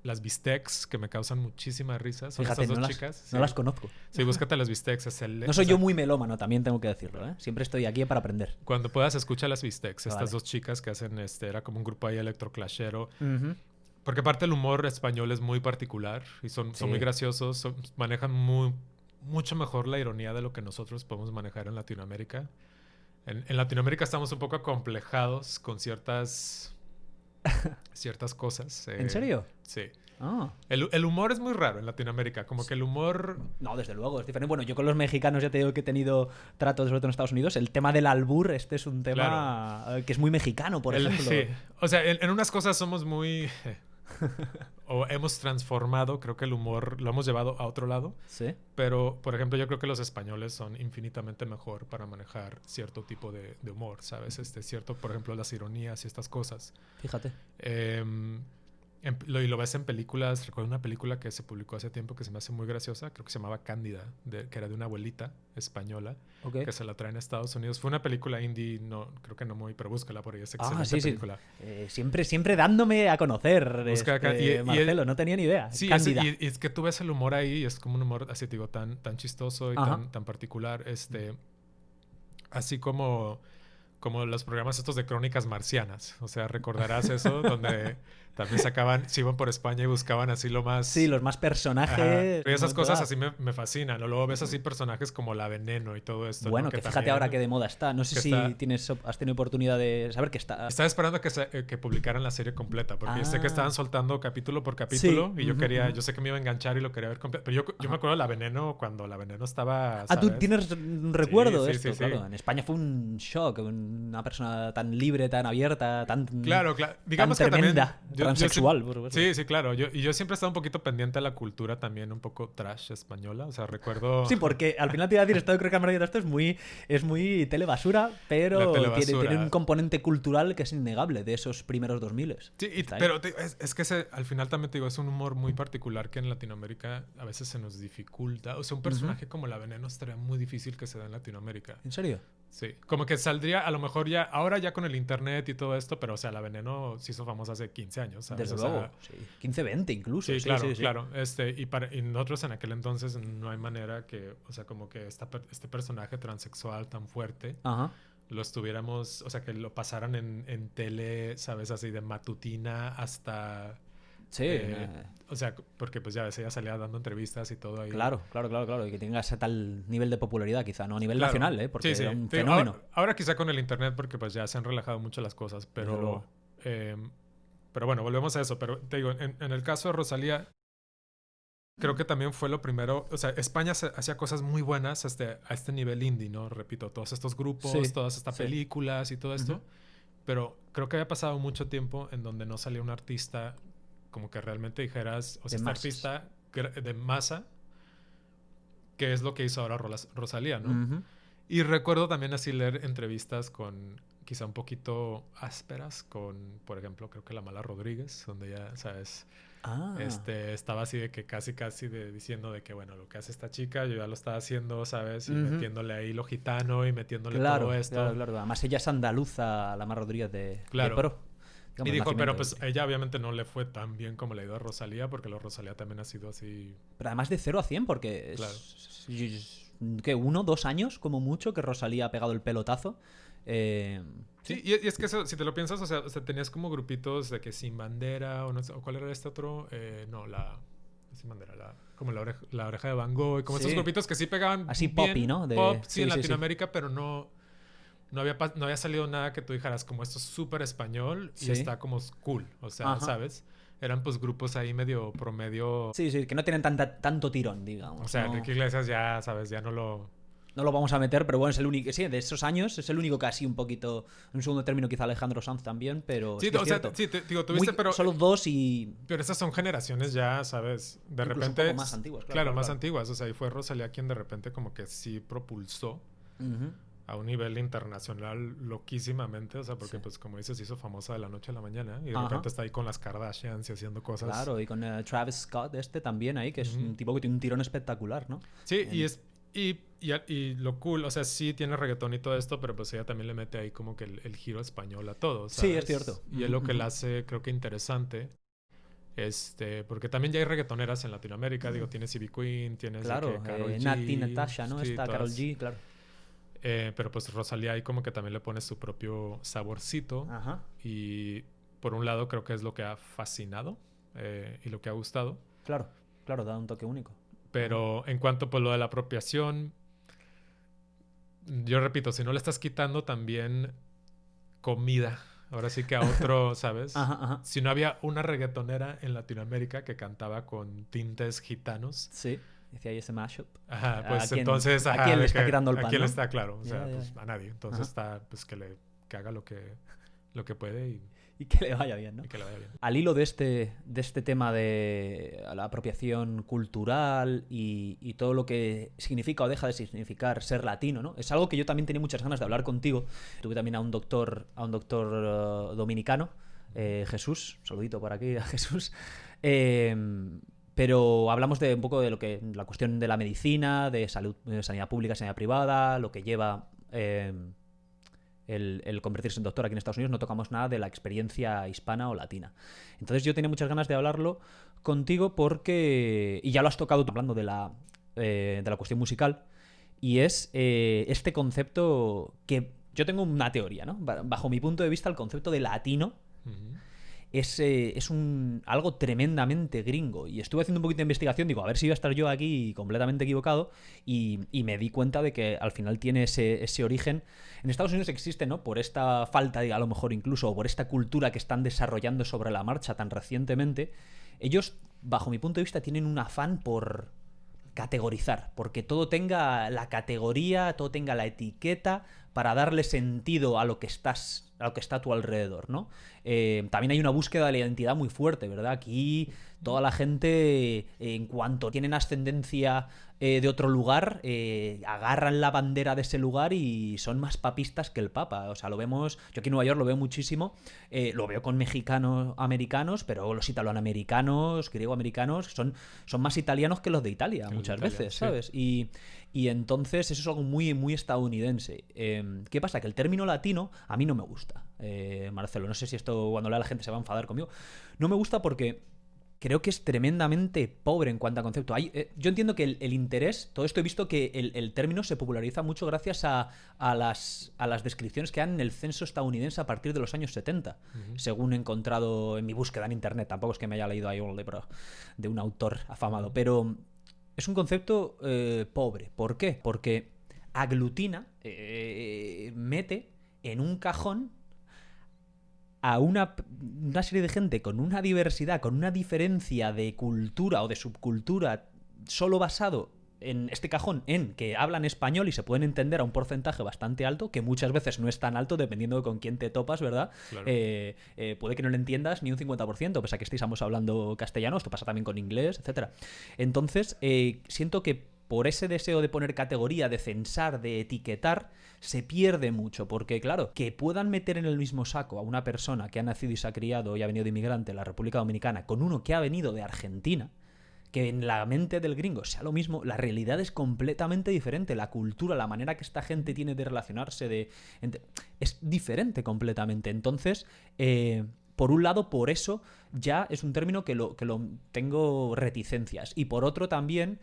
las bistecs, que me causan muchísima risa. Son Fíjate, estas dos chicas. No las conozco. Sí, búscate las bistecs. No soy yo muy melómano, también tengo que decirlo, ¿eh? Siempre estoy aquí para aprender. Cuando puedas, escucha las bistecs. Estas dos chicas que hacen, era como un grupo ahí electroclashero. Porque aparte el humor español es muy particular y son muy graciosos. Manejan mucho mejor la ironía de lo que nosotros podemos manejar en Latinoamérica. En Latinoamérica estamos un poco acomplejados con ciertas cosas. ¿En serio? Sí. Ah. El humor es muy raro en Latinoamérica. Como que el humor... No, desde luego, es diferente. Bueno, yo con los mexicanos ya te digo que he tenido tratos, sobre todo en Estados Unidos. El tema del albur, este es un tema que es muy mexicano, por ejemplo. Sí. O sea, en unas cosas somos muy... o hemos transformado, creo que el humor lo hemos llevado a otro lado. Sí. Pero, por ejemplo, yo creo que los españoles son infinitamente mejor para manejar cierto tipo de humor, ¿sabes? Cierto, por ejemplo, las ironías y estas cosas. Fíjate. Y lo ves en películas. Recuerdo una película que se publicó hace tiempo que se me hace muy graciosa. Creo que se llamaba Cándida, que era de una abuelita española que se la traen a Estados Unidos. Fue una película indie, creo que no muy, pero búscala por ahí. Es excelente película. Siempre dándome a conocer. Marcelo, no tenía ni idea. Sí, y es que tú ves el humor ahí y es como un humor así, te digo, tan chistoso y tan particular. Así como los programas estos de crónicas marcianas. O sea, recordarás eso, donde también se iban por España y buscaban así lo más... Sí, los más personajes. Y esas cosas así me fascinan. O luego ves así personajes como La Veneno y todo esto. Bueno, ¿no? que fíjate también, ahora que de moda está. No sé si has tenido oportunidad de saber que está... Estaba esperando que publicaran la serie completa, porque sé que estaban soltando capítulo por capítulo y yo sé que me iba a enganchar y lo quería ver completo. Pero yo me acuerdo de La Veneno cuando La Veneno estaba... ¿sabes? Tú tienes un recuerdo de esto, claro. En España fue un shock. Una persona tan libre, tan abierta, tan... Claro. Digamos tan tremenda, que también... transexual, por supuesto. Sí, claro. Yo siempre he estado un poquito pendiente a la cultura también un poco trash española. O sea, recuerdo... Sí, porque al final te iba a decir, esto creo que al margen de esto es muy telebasura, pero tiene un componente cultural que es innegable de esos primeros 2000. Sí, pero es que al final también te digo, es un humor muy particular que en Latinoamérica a veces se nos dificulta. O sea, un personaje como La Veneno estaría muy difícil que se dé en Latinoamérica. ¿En serio? Sí, como que saldría a lo mejor ahora ya con el internet y todo esto, pero o sea, La Veneno se hizo famosa hace 15 años, ¿sabes? Desde luego, sí. 15, 20 incluso. Sí, claro. Y nosotros en aquel entonces no hay manera que, o sea, como que este personaje transexual tan fuerte lo estuviéramos, o sea, que lo pasaran en tele, ¿sabes? Así de matutina hasta... Sí. O sea, porque pues ya ves, ella salía dando entrevistas y todo ahí. Claro. Y que tenga ese tal nivel de popularidad quizá, ¿no? A nivel nacional, porque era un fenómeno. Ahora quizá con el internet, porque pues ya se han relajado mucho las cosas, pero bueno, volvemos a eso. Pero te digo, en el caso de Rosalía, creo que también fue lo primero. O sea, España hacía cosas muy buenas a este nivel indie, ¿no? Repito, todos estos grupos, todas estas películas y todo esto. Pero creo que había pasado mucho tiempo en donde no salía un artista como que realmente dijeras, o sea, este artista de masa, que es lo que hizo ahora Rosalía, ¿no? Y recuerdo también así leer entrevistas con quizá un poquito ásperas con, por ejemplo, creo que La Mala Rodríguez, donde ya, ¿sabes? Estaba así de que casi diciendo de que, bueno, lo que hace esta chica, yo ya lo estaba haciendo, ¿sabes? Y metiéndole ahí lo gitano y metiéndole todo esto. Claro. Además, ella es andaluza, La Mala Rodríguez de Pro. Y dijo, pero pues ella obviamente no le fue tan bien como le ha ido a Rosalía, porque la Rosalía también ha sido así... Pero además de 0 a 100, porque ¿qué? 1, 2 años como mucho que Rosalía ha pegado el pelotazo. Sí, y es que eso, si te lo piensas, o sea, tenías como grupitos de que Sin Bandera, o no sé, o ¿cuál era este otro? Sin Bandera, como la oreja de Van Gogh, como esos grupitos que sí pegaban así bien, poppy, ¿no? En Latinoamérica, pero no había salido nada que tú dijeras como esto es súper español y está como cool, o sea, ¿sabes? Eran pues grupos ahí medio promedio. Sí, que no tienen tanto tirón, digamos. O sea, Enrique Iglesias ya, ¿sabes? Ya no lo vamos a meter, pero bueno, es el único, sí, de esos años es el único que así un poquito, en un segundo término quizá Alejandro Sanz también, pero sí, o sea, sí, digo, tuviste, pero solo 2 y... Pero esas son generaciones ya, ¿sabes? De repente... un poco más antiguas, claro. Más antiguas, o sea, y fue Rosalía quien de repente como que sí propulsó a un nivel internacional loquísimamente, o sea, porque pues como dices, se hizo famosa de la noche a la mañana y de repente está ahí con las Kardashians y haciendo cosas. Claro, y con Travis Scott también ahí, que es un tipo que tiene un tirón espectacular, ¿no? Sí, y lo cool, o sea, sí tiene reggaetón y todo esto, pero pues ella también le mete ahí como que el giro español a todo, ¿sabes? Sí, es cierto. Y es lo que la hace, creo que interesante. Porque también ya hay reggaetoneras en Latinoamérica, digo, tienes Ivy Queen, tienes claro, Karol G, Nati, Natasha, ¿no? sí, Está Karol G, claro. Pero pues Rosalía ahí como que también le pone su propio saborcito. Ajá. Y por un lado creo que es lo que ha fascinado y lo que ha gustado. Claro, da un toque único. Pero en cuanto pues lo de la apropiación, yo repito, si no le estás quitando también comida, ahora sí que a otro, ¿sabes? Ajá. Si no había una reggaetonera en Latinoamérica que cantaba con tintes gitanos. Sí, decía ahí ese mashup. Ajá, pues entonces... ¿A quién le está tirando el pan? ¿A quién le está, claro? O sea, pues a nadie. Entonces está, pues que haga lo que puede y que le vaya bien, ¿no? Y que le vaya bien. Al hilo de este tema de la apropiación cultural y todo lo que significa o deja de significar ser latino, ¿no? Es algo que yo también tenía muchas ganas de hablar contigo. Tuve también a un doctor dominicano, Jesús, saludito por aquí a Jesús. Pero hablamos de un poco de lo que la cuestión de la medicina, de salud, de sanidad pública, sanidad privada, lo que lleva el convertirse en doctor aquí en Estados Unidos. No tocamos nada de la experiencia hispana o latina. Entonces yo tenía muchas ganas de hablarlo contigo porque, y ya lo has tocado hablando de la cuestión musical, y es este concepto que yo tengo una teoría, ¿no? Bajo mi punto de vista, el concepto de latino es algo tremendamente gringo. Y estuve haciendo un poquito de investigación, digo, a ver si iba a estar yo aquí completamente equivocado, y me di cuenta de que al final tiene ese origen. En Estados Unidos existe, ¿no? Por esta falta, a lo mejor incluso, o por esta cultura que están desarrollando sobre la marcha tan recientemente, ellos, bajo mi punto de vista, tienen un afán por categorizar, porque todo tenga la categoría, todo tenga la etiqueta para darle sentido a lo que está a tu alrededor, ¿no? También hay una búsqueda de la identidad muy fuerte, ¿verdad? Aquí toda la gente, en cuanto tienen ascendencia de otro lugar, agarran la bandera de ese lugar y son más papistas que el Papa. O sea, lo vemos, yo aquí en Nueva York lo veo muchísimo, lo veo con mexicanos americanos, pero los italoamericanos, griego-americanos, son más italianos que los de Italia muchas veces, ¿sabes? Sí. Y entonces eso es algo muy, muy estadounidense. ¿Qué pasa? Que el término latino a mí no me gusta, Marcelo. No sé si esto cuando lea la gente se va a enfadar conmigo. No me gusta porque creo que es tremendamente pobre en cuanto a concepto. Yo entiendo que el interés, todo esto he visto que el término se populariza mucho gracias a las descripciones que dan en el censo estadounidense a partir de los años 70, según he encontrado en mi búsqueda en internet. Tampoco es que me haya leído ahí un libro de un autor afamado, pero es un concepto pobre. ¿Por qué? Porque aglutina, mete en un cajón a una serie de gente con una diversidad, con una diferencia de cultura o de subcultura, solo basado en este cajón en que hablan español y se pueden entender a un porcentaje bastante alto, que muchas veces no es tan alto dependiendo de con quién te topas, ¿verdad? Claro. Puede que no lo entiendas ni un 50%, pese a que estemos hablando castellano. Esto pasa también con inglés, etcétera. Entonces, siento que por ese deseo de poner categoría, de censar, de etiquetar, se pierde mucho. Porque, claro, que puedan meter en el mismo saco a una persona que ha nacido y se ha criado y ha venido de inmigrante en la República Dominicana con uno que ha venido de Argentina, que en la mente del gringo sea lo mismo, la realidad es completamente diferente. La cultura, la manera que esta gente tiene de relacionarse, es diferente completamente. Entonces, por un lado, por eso ya es un término que lo tengo reticencias. Y por otro también,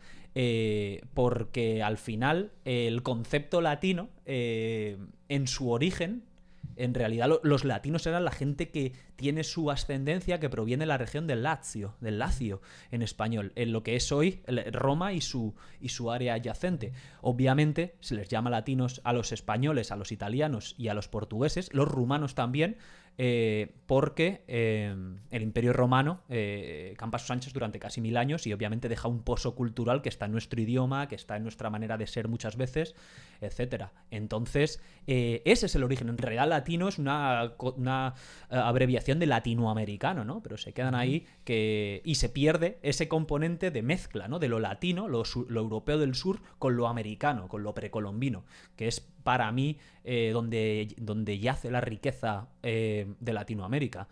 porque al final el concepto latino, en su origen, en realidad los latinos eran la gente que tiene su ascendencia, que proviene de la región del Lacio en español, en lo que es hoy Roma y su área adyacente. Obviamente se les llama latinos a los españoles, a los italianos y a los portugueses, los rumanos también, porque el Imperio Romano campa a sus anchas durante casi 1000 años y obviamente deja un pozo cultural que está en nuestro idioma, que está en nuestra manera de ser muchas veces, etcétera. Entonces, ese es el origen. En realidad, latino es una abreviación de latinoamericano, ¿no? Pero se quedan ahí y se pierde ese componente de mezcla, ¿no? De lo latino, lo europeo del sur, con lo americano, con lo precolombino, que es para mí donde yace la riqueza de Latinoamérica.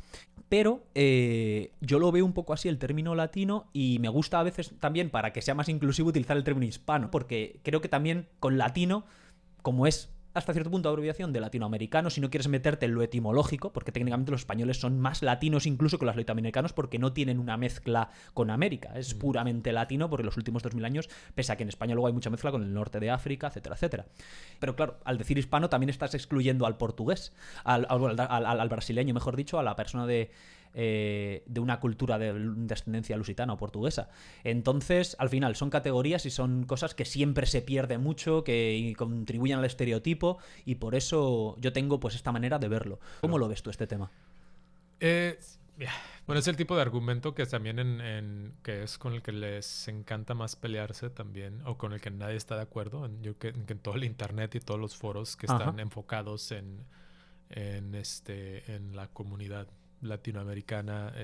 Pero yo lo veo un poco así el término latino, y me gusta a veces también, para que sea más inclusivo, utilizar el término hispano, porque creo que también con latino, como es hasta cierto punto abreviación de latinoamericano, si no quieres meterte en lo etimológico, porque técnicamente los españoles son más latinos incluso que los latinoamericanos porque no tienen una mezcla con América. Es puramente latino porque los últimos 2000 años, pese a que en España luego hay mucha mezcla con el norte de África, etcétera, etcétera. Pero claro, al decir hispano también estás excluyendo al portugués, al brasileño, mejor dicho, a la persona de una cultura de descendencia lusitana o portuguesa. Entonces, al final, son categorías y son cosas que siempre se pierde mucho, que contribuyen al estereotipo, y por eso yo tengo pues esta manera de verlo. ¿Cómo lo ves tú este tema? Bueno, es el tipo de argumento que también que es con el que les encanta más pelearse también, o con el que nadie está de acuerdo. Que en todo el internet y todos los foros que están enfocados en la comunidad latinoamericana,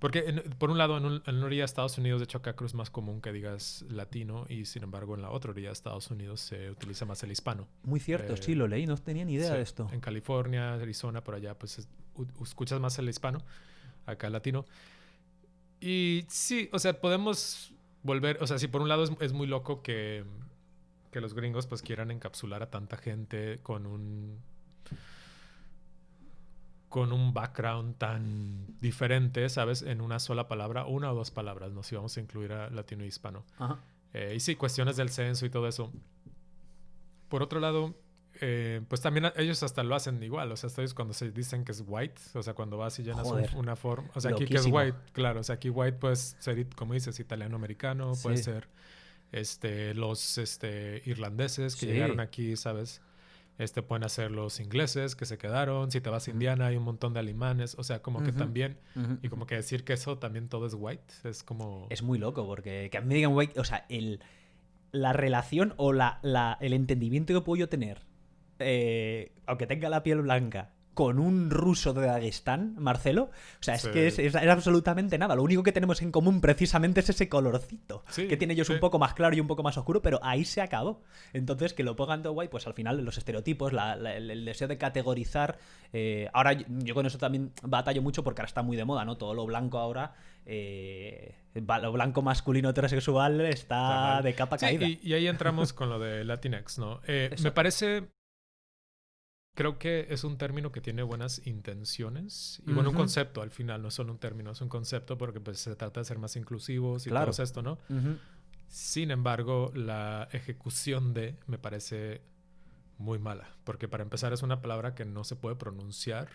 porque por un lado en una orilla de Estados Unidos, de hecho acá es más común que digas latino, y sin embargo en la otra orilla de Estados Unidos se utiliza más el hispano. Muy cierto, sí, lo leí, no tenía ni idea de esto. En California, Arizona, por allá, pues escuchas más el hispano, acá el latino. Y sí, o sea, podemos volver, o sea, sí, por un lado es muy loco que los gringos pues quieran encapsular a tanta gente con un background tan diferente, ¿sabes? En una sola palabra, una o dos palabras, ¿no? Si vamos a incluir a latino y hispano. Y sí, cuestiones del censo y todo eso. Por otro lado, pues también ellos hasta lo hacen igual. O sea, ellos cuando se dicen que es white, o sea, cuando vas y llenas una forma. O sea, aquí que es white, claro. O sea, aquí white puede ser, como dices, italiano-americano, puede ser los irlandeses que llegaron aquí, ¿sabes? Pueden hacer los ingleses que se quedaron. Si te vas a Indiana hay un montón de alemanes. O sea, como que también... Y como que decir que eso también todo es white es como... Es muy loco porque que a mí me digan white... O sea, la relación o el entendimiento que puedo yo tener, aunque tenga la piel blanca, con un ruso de Dagestán, Marcelo, o sea, es que es absolutamente nada. Lo único que tenemos en común precisamente es ese colorcito, que tienen ellos un poco más claro y un poco más oscuro, pero ahí se acabó. Entonces, que lo pongan todo guay, pues al final los estereotipos, el deseo de categorizar... ahora yo con eso también batallo mucho porque ahora está muy de moda, ¿no? Todo lo blanco ahora... lo blanco masculino heterosexual está de capa caída. Y ahí entramos con lo de Latinx, ¿no? Me parece... Creo que es un término que tiene buenas intenciones y bueno, un concepto al final, no es solo un término, es un concepto porque pues se trata de ser más inclusivos y todo esto, ¿no? Sin embargo, la ejecución me parece muy mala, porque para empezar es una palabra que no se puede pronunciar.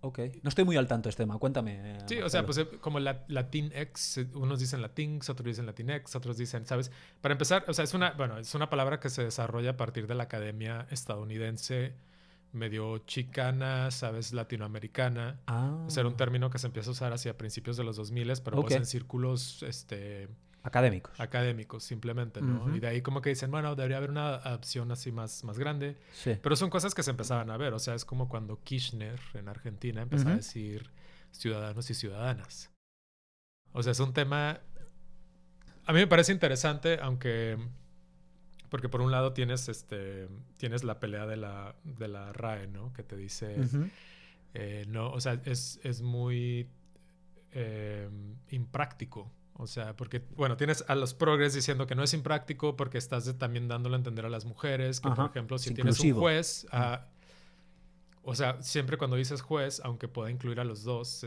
Ok. No estoy muy al tanto de este tema, cuéntame. Sí, Marcelo. O sea, pues como Latinx, unos dicen Latinx, otros dicen Latinx, otros dicen, ¿sabes? Para empezar, o sea, es una palabra que se desarrolla a partir de la academia estadounidense, medio chicana, ¿sabes? Latinoamericana. O sea, era un término que se empieza a usar hacia principios de los 2000, pero pues en círculos académicos simplemente, ¿no? Y de ahí como que dicen, bueno, debería haber una adopción así más grande. Sí. Pero son cosas que se empezaban a ver. O sea, es como cuando Kirchner en Argentina empezó a decir ciudadanos y ciudadanas. O sea, es un tema... A mí me parece interesante, aunque... Porque por un lado tienes la pelea de la RAE, ¿no? Que te dice... no, o sea, es muy impráctico. O sea, porque, bueno, tienes a los progres diciendo que no es impráctico porque estás también dándole a entender a las mujeres que, por ejemplo, si tienes un juez... o sea, siempre cuando dices juez, aunque pueda incluir a los dos,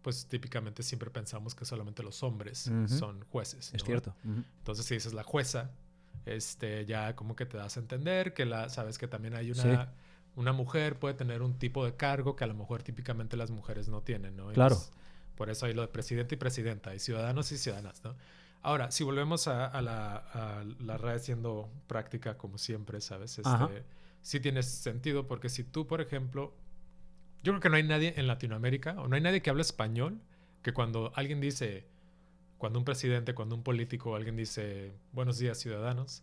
pues típicamente siempre pensamos que solamente los hombres son jueces, ¿no? Es cierto. Entonces, si dices la jueza... ya como que te das a entender que sabes que también hay una mujer puede tener un tipo de cargo que a lo mejor típicamente las mujeres no tienen, ¿no? Claro. Entonces, por eso hay lo de presidente y presidenta, y ciudadanos y ciudadanas, ¿no? Ahora, si volvemos a la RAE siendo práctica como siempre, ¿sabes? Sí tiene sentido porque si tú, por ejemplo, yo creo que no hay nadie en Latinoamérica o no hay nadie que hable español que cuando alguien dice... Cuando un presidente, cuando un político, alguien dice buenos días, ciudadanos,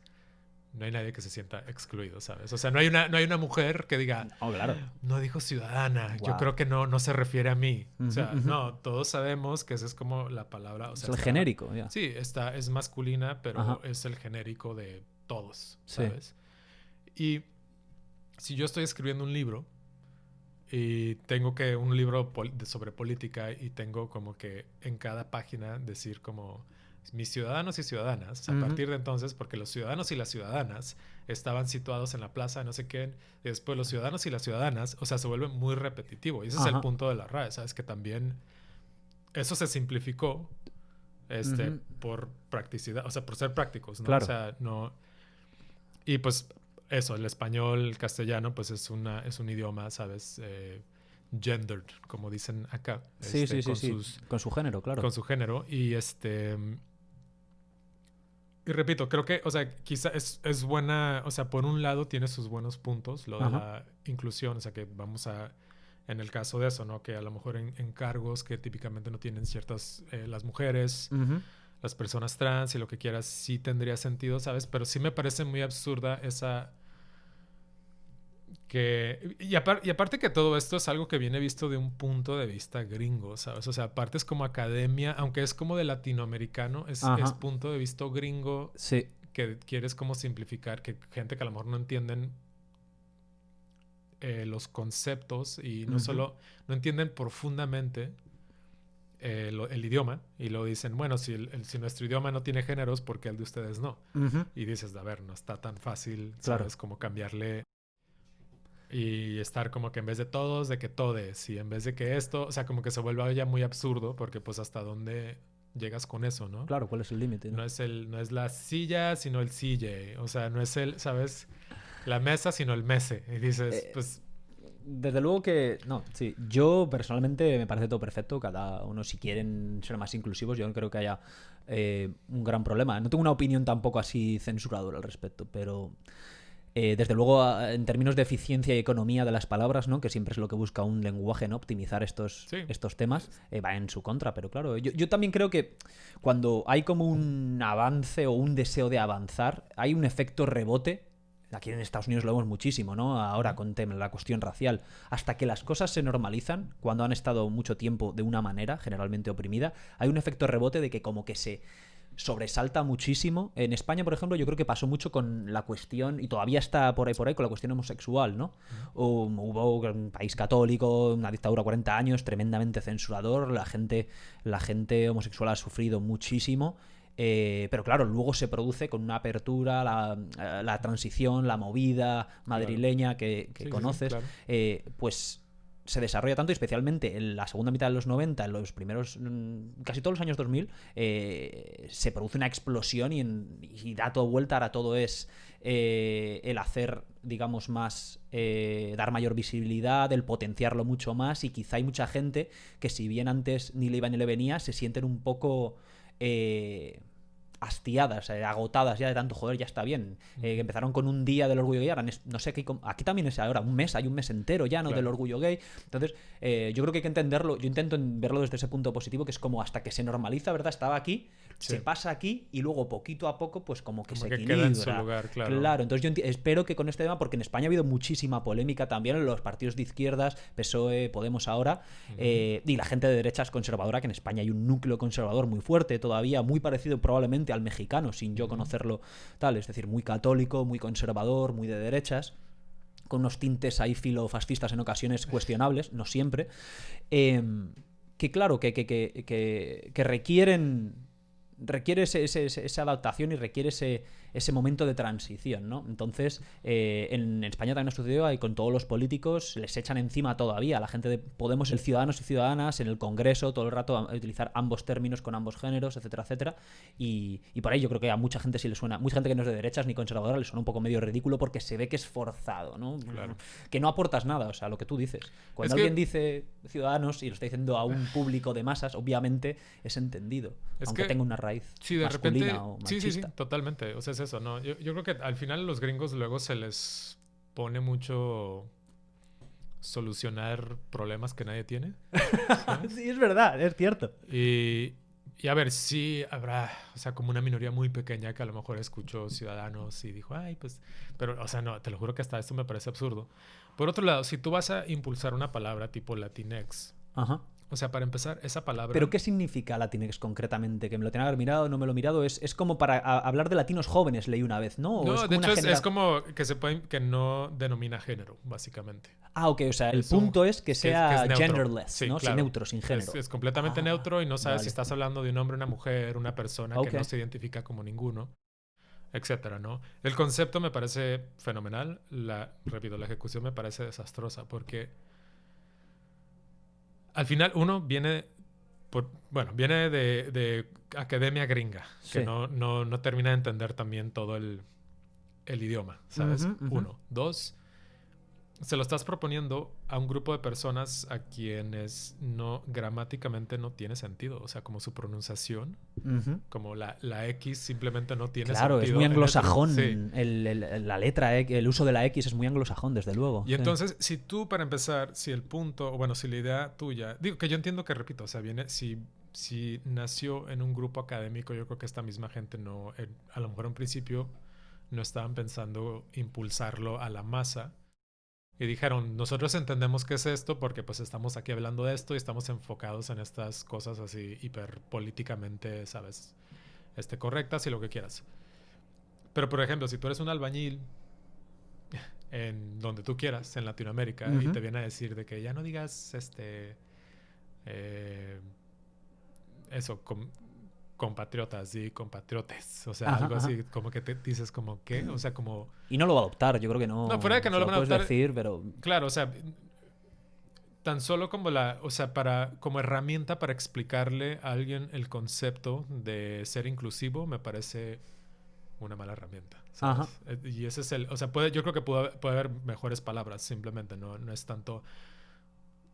no hay nadie que se sienta excluido, ¿sabes? O sea, no hay una mujer que diga, claro. No dijo ciudadana, yo creo que no se refiere a mí. O sea, no, todos sabemos que esa es como la palabra. O sea, es el genérico, ya. Sí, es masculina, pero es el genérico de todos, ¿sabes? Y si yo estoy escribiendo un libro, y tengo un libro sobre política y tengo como que en cada página decir como mis ciudadanos y ciudadanas, a partir de entonces, porque los ciudadanos y las ciudadanas estaban situados en la plaza de no sé qué, y después los ciudadanos y las ciudadanas, o sea, se vuelve muy repetitivo. Y ese es el punto de la RAE, ¿sabes? Que también eso se simplificó por practicidad, o sea, por ser prácticos, ¿no? Claro. O sea, no... Y pues eso, el español, el castellano, pues es un idioma, ¿sabes? Gendered, como dicen acá. Sí. Con su género, claro. Con su género. Y y repito, creo que, o sea, quizá es buena, o sea, por un lado tiene sus buenos puntos, lo de la inclusión, o sea, que vamos a, en el caso de eso, ¿no? Que a lo mejor en cargos que típicamente no tienen ciertas, las mujeres, las personas trans y lo que quieras, sí tendría sentido, ¿sabes? Pero sí me parece muy absurda esa... Y aparte que todo esto es algo que viene visto de un punto de vista gringo, ¿sabes? O sea, aparte es como academia, aunque es como de latinoamericano, es punto de vista gringo que quieres como simplificar, que gente que a lo mejor no entienden los conceptos y no solo, no entienden profundamente el idioma y luego dicen, bueno, si nuestro idioma no tiene géneros, ¿por qué el de ustedes no? Y dices, a ver, no está tan fácil, ¿sabes? Como cambiarle... Y estar como que en vez de todos, de que todes. Y en vez de que esto, o sea, como que se vuelve ya muy absurdo porque pues hasta dónde llegas con eso, ¿no? Claro, ¿cuál es el límite? No es la silla, sino el sille. O sea, no es ¿sabes? La mesa, sino el mese. Y dices, pues... Desde luego que... No, sí. Yo personalmente me parece todo perfecto. Cada uno, si quieren ser más inclusivos, yo no creo que haya un gran problema. No tengo una opinión tampoco así censuradora al respecto, pero... desde luego, en términos de eficiencia y economía de las palabras, ¿no? Que siempre es lo que busca un lenguaje, ¿no? Optimizar estos temas, va en su contra. Pero claro, yo también creo que cuando hay como un avance o un deseo de avanzar, hay un efecto rebote. Aquí en Estados Unidos lo vemos muchísimo, ¿no? Ahora con la cuestión racial. Hasta que las cosas se normalizan, cuando han estado mucho tiempo de una manera, generalmente oprimida, hay un efecto rebote de que como que se... sobresalta muchísimo. En España, por ejemplo, yo creo que pasó mucho con la cuestión, y todavía está por ahí con la cuestión homosexual, ¿no? Hubo un país católico, una dictadura 40 años, tremendamente censurador, la gente homosexual ha sufrido muchísimo, pero claro, luego se produce con una apertura, la transición, la movida madrileña que conoces, pues... se desarrolla tanto, y especialmente en la segunda mitad de los 90, en los primeros, casi todos los años 2000, se produce una explosión y da todo vuelta. Ahora todo es el hacer, digamos, más, dar mayor visibilidad, el potenciarlo mucho más, y quizá hay mucha gente que, si bien antes ni le iba ni le venía, se sienten un poco... hastiadas, agotadas ya de tanto, joder, ya está bien. Que empezaron con un día del orgullo gay, ahora no sé, aquí también es ahora hay un mes entero ya, ¿no? Del orgullo gay. Entonces, yo creo que hay que entenderlo, yo intento verlo desde ese punto positivo, que es como hasta que se normaliza, ¿verdad? Estaba aquí, se pasa aquí, y luego poquito a poco, pues como que se equilibra. Queda en su lugar, claro, entonces yo espero que con este tema, porque en España ha habido muchísima polémica también en los partidos de izquierdas, PSOE, Podemos ahora, y la gente de derechas conservadora, que en España hay un núcleo conservador muy fuerte todavía, muy parecido probablemente al mexicano, sin yo conocerlo tal, es decir, muy católico, muy conservador, muy de derechas, con unos tintes ahí filofascistas en ocasiones cuestionables, no siempre, que claro, que requiere esa adaptación y requiere ese momento de transición, ¿no? Entonces, en España también ha sucedido, y con todos los políticos les echan encima todavía a la gente de Podemos, el ciudadanos y ciudadanas, en el Congreso, todo el rato a utilizar ambos términos con ambos géneros, etcétera, etcétera. Y por ahí yo creo que a mucha gente sí le suena, mucha gente que no es de derechas ni conservadora, le suena un poco medio ridículo, porque se ve que es forzado, ¿no? Claro. Que no aportas nada, o sea, lo que tú dices. Cuando alguien dice ciudadanos y lo está diciendo a un público de masas, obviamente es entendido, aunque tenga una raíz masculina, de repente, o machista. Sí, totalmente. O sea, es eso, ¿no? Yo creo que al final a los gringos luego se les pone mucho solucionar problemas que nadie tiene, ¿sabes? Sí, es verdad, es cierto. Y a ver, sí habrá, o sea, como una minoría muy pequeña que a lo mejor escuchó Ciudadanos y dijo, ay, pues... Pero, o sea, no, te lo juro que hasta esto me parece absurdo. Por otro lado, si tú vas a impulsar una palabra tipo Latinx, o sea, para empezar, esa palabra... ¿Pero qué significa Latinx concretamente? Que me lo tenga que haber mirado, no me lo he mirado. Es como para hablar de latinos jóvenes, leí una vez, ¿no? No, de hecho es como que no denomina género, básicamente. Ah, ok, o sea, el punto es que sea que genderless, sí, ¿no? Claro. Sin neutro, sin género. Es completamente neutro y no sabes vale. si estás hablando de un hombre, una mujer, una persona que no se identifica como ninguno, etcétera, ¿no? El concepto me parece fenomenal. Repito, la ejecución me parece desastrosa porque al final uno viene de academia gringa, sí, que no termina de entender también todo el idioma, ¿sabes? Uno. Dos, se lo estás proponiendo a un grupo de personas a quienes gramáticamente no tiene sentido. O sea, como su pronunciación, como la X simplemente no tiene sentido. Claro, es muy anglosajón. Sí. La letra, el uso de la X es muy anglosajón, desde luego. Y entonces, si tú, para empezar, si la idea tuya... Digo, que yo entiendo que, repito, o sea, si nació en un grupo académico, yo creo que esta misma gente a lo mejor en principio no estaban pensando impulsarlo a la masa. Y dijeron, nosotros entendemos qué es esto porque pues estamos aquí hablando de esto y estamos enfocados en estas cosas así hiper políticamente, ¿sabes? Correctas y lo que quieras. Pero, por ejemplo, si tú eres un albañil en donde tú quieras, en Latinoamérica, y te viene a decir de que ya no digas compatriotas y compatriotes, o sea, algo así, como que te dices como ¿qué? O sea, como... Y no lo va a adoptar, yo creo que no. No, fuera de que no lo van a adoptar, decir, pero... Claro, o sea, tan solo como como herramienta para explicarle a alguien el concepto de ser inclusivo, me parece una mala herramienta, ¿sabes? Y ese es o sea, yo creo que puede haber mejores palabras, simplemente, no es tanto...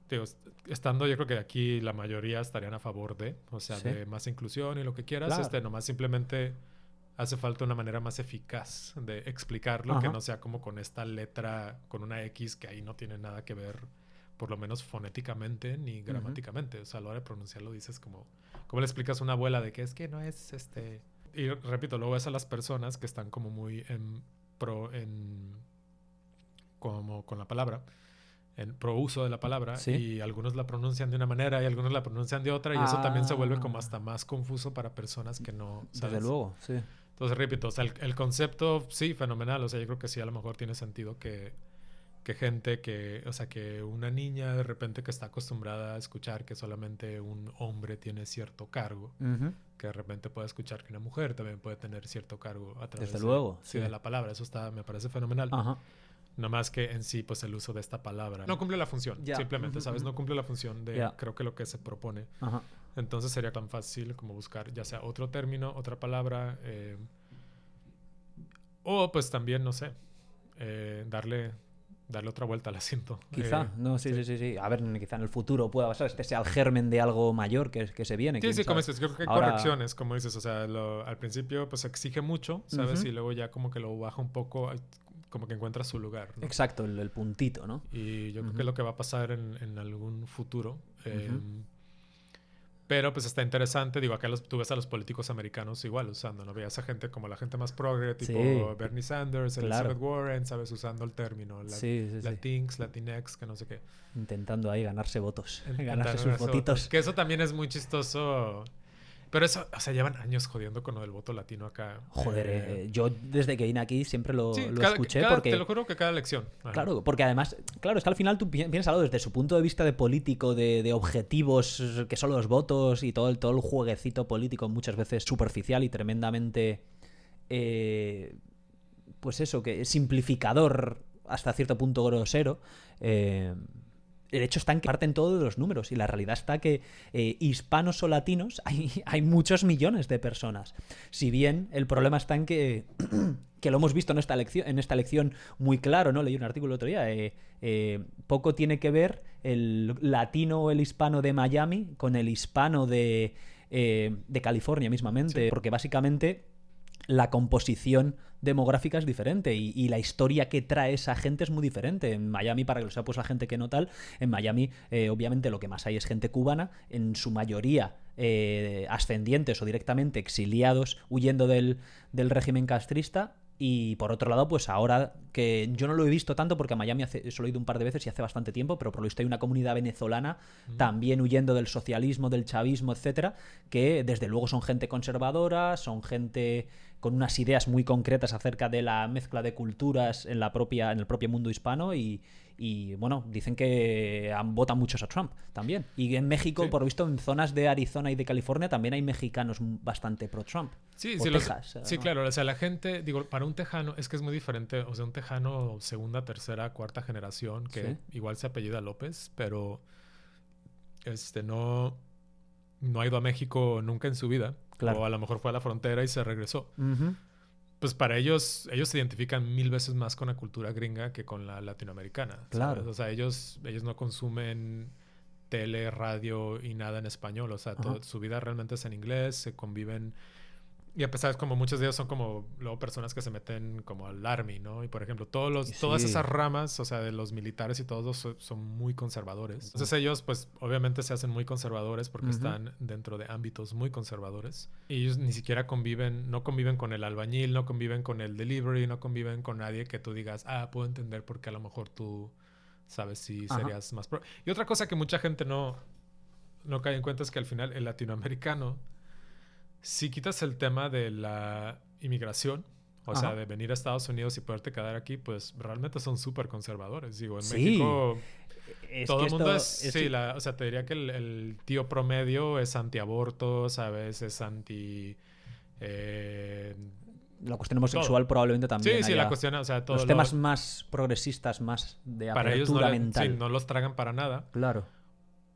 Digo, yo creo que aquí la mayoría estarían a favor o sea, sí, de más inclusión y lo que quieras. Claro. Nomás simplemente hace falta una manera más eficaz de explicarlo, que no sea como con esta letra, con una X que ahí no tiene nada que ver, por lo menos fonéticamente ni gramáticamente. O sea, a la hora de pronunciarlo dices como le explicas a una abuela de que es que no es Y repito, luego ves a las personas que están como muy como con la palabra, en pro uso de la palabra, ¿sí? Y algunos la pronuncian de una manera y algunos la pronuncian de otra, y eso también se vuelve como hasta más confuso para personas que no, ¿sabes? Desde luego, sí. Entonces, repito, o sea, el concepto, sí, fenomenal. O sea, yo creo que sí, a lo mejor tiene sentido que gente o sea, que una niña de repente que está acostumbrada a escuchar que solamente un hombre tiene cierto cargo, que de repente pueda escuchar que una mujer también puede tener cierto cargo a través Desde luego, sí, de la palabra. Eso me parece fenomenal. No más que en sí, pues el uso de esta palabra no cumple la función, simplemente, ¿sabes? No cumple la función de, creo que lo que se propone. Entonces sería tan fácil como buscar ya sea otro término, otra palabra, o pues también, no sé, darle otra vuelta al asunto. Quizá, sí. A ver, quizá en el futuro pueda pasar, sea el germen de algo mayor que se viene. Sí, como dices, creo que hay correcciones, como dices, o sea, al principio pues exige mucho, ¿sabes? Y luego ya como que lo baja un poco, como que encuentra su lugar, ¿no? Exacto, el puntito, ¿no? Y yo creo que es lo que va a pasar en algún futuro. Pero pues está interesante. Digo, acá tú ves a los políticos americanos igual usando, ¿no? Veías a gente como la gente más progre, tipo Bernie Sanders, Elizabeth Warren, ¿sabes? Usando el término. Latinx, Latinx, que no sé qué. Intentando ahí ganarse votos. Ganarse sus votitos. Que eso también es muy chistoso. Pero eso, o sea, llevan años jodiendo con lo del voto latino acá. Joder, yo desde que vine aquí siempre lo escuché porque... Te lo juro que cada elección. Claro, porque además, claro, es que al final tú piénsalo desde su punto de vista de político, de objetivos que son los votos y todo el jueguecito político muchas veces superficial y tremendamente... pues eso, que es simplificador hasta cierto punto grosero. El hecho está en que parten todos los números y la realidad está que hispanos o latinos hay muchos millones de personas. Si bien el problema está en que lo hemos visto en esta elección muy claro, ¿no? Leí un artículo el otro día. Poco tiene que ver el latino o el hispano de Miami con el hispano de California mismamente, sí. Porque básicamente la composición demográfica es diferente y la historia que trae esa gente es muy diferente. En Miami, para que lo sepa pues la gente que no tal, en Miami obviamente lo que más hay es gente cubana, en su mayoría ascendientes o directamente exiliados huyendo del régimen castrista, Y por otro lado, pues ahora que yo no lo he visto tanto porque a Miami solo he ido un par de veces y hace bastante tiempo, pero por lo visto hay una comunidad venezolana también huyendo del socialismo, del chavismo, etcétera, que desde luego son gente conservadora, son gente con unas ideas muy concretas acerca de la mezcla de culturas en el propio mundo hispano y bueno, dicen que votan muchos a Trump también. Y en México, por lo visto, en zonas de Arizona y de California también hay mexicanos bastante pro-Trump. Sí, o sí, Texas, sí, ¿no? claro. O sea, la gente, digo, para un tejano es que es muy diferente. O sea, un tejano segunda, tercera, cuarta generación que igual se apellida López, pero no ha ido a México nunca en su vida. Claro. O a lo mejor fue a la frontera y se regresó. Pues para ellos se identifican 1000 veces más con la cultura gringa que con la latinoamericana. Claro. ¿Sabes? O sea, ellos no consumen tele, radio y nada en español. O sea, su vida realmente es en inglés, se conviven. Y a pesar, como muchos de ellos son como luego personas que se meten como al army, ¿no? Y por ejemplo, todas esas ramas, o sea, de los militares y todos son muy conservadores. Entonces ellos, pues, obviamente se hacen muy conservadores porque están dentro de ámbitos muy conservadores. Y ellos ni siquiera no conviven con el albañil, no conviven con el delivery, no conviven con nadie que tú digas, puedo entender por qué a lo mejor tú, sabes, si serías más pro. Y otra cosa que mucha gente no cae en cuenta es que al final el latinoamericano, si quitas el tema de la inmigración, o sea, de venir a Estados Unidos y poderte quedar aquí, pues realmente son súper conservadores. Digo, en México todo el mundo o sea, te diría que el tío promedio es antiaborto, ¿sabes? Es anti... la cuestión homosexual probablemente también. Sí, la cuestión, o sea, los temas más progresistas, más de apertura mental. Sí, no los tragan para nada. Claro.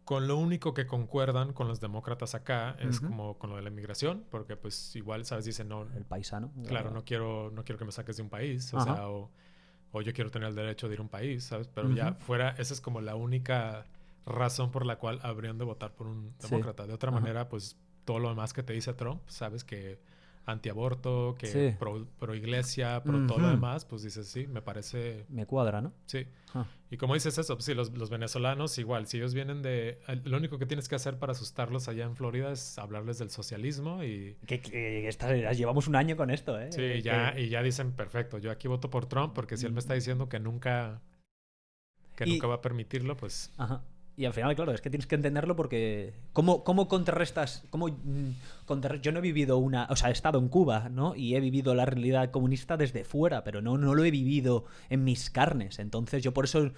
Con lo único que concuerdan con los demócratas acá es como con lo de la inmigración, porque pues igual, ¿sabes? Dicen, no... El paisano. Claro, no quiero que me saques de un país, o sea, o yo quiero tener el derecho de ir a un país, ¿sabes? Pero ya fuera, esa es como la única razón por la cual habrían de votar por un demócrata. De otra manera, pues todo lo demás que te dice Trump, ¿sabes? Que antiaborto, que pro iglesia, pro todo lo demás, pues dices, sí, me parece... Me cuadra, ¿no? Sí. Y como dices eso, pues sí, los venezolanos igual, si ellos vienen lo único que tienes que hacer para asustarlos allá en Florida es hablarles del socialismo y... llevamos un año con esto, ¿eh? Sí, y ya dicen, perfecto, yo aquí voto por Trump porque si él me está diciendo que nunca va a permitirlo, pues... Y al final, claro, es que tienes que entenderlo porque... ¿Cómo contrarrestas? Yo no he vivido o sea, he estado en Cuba, ¿no? Y he vivido la realidad comunista desde fuera, pero no lo he vivido en mis carnes. Entonces yo por eso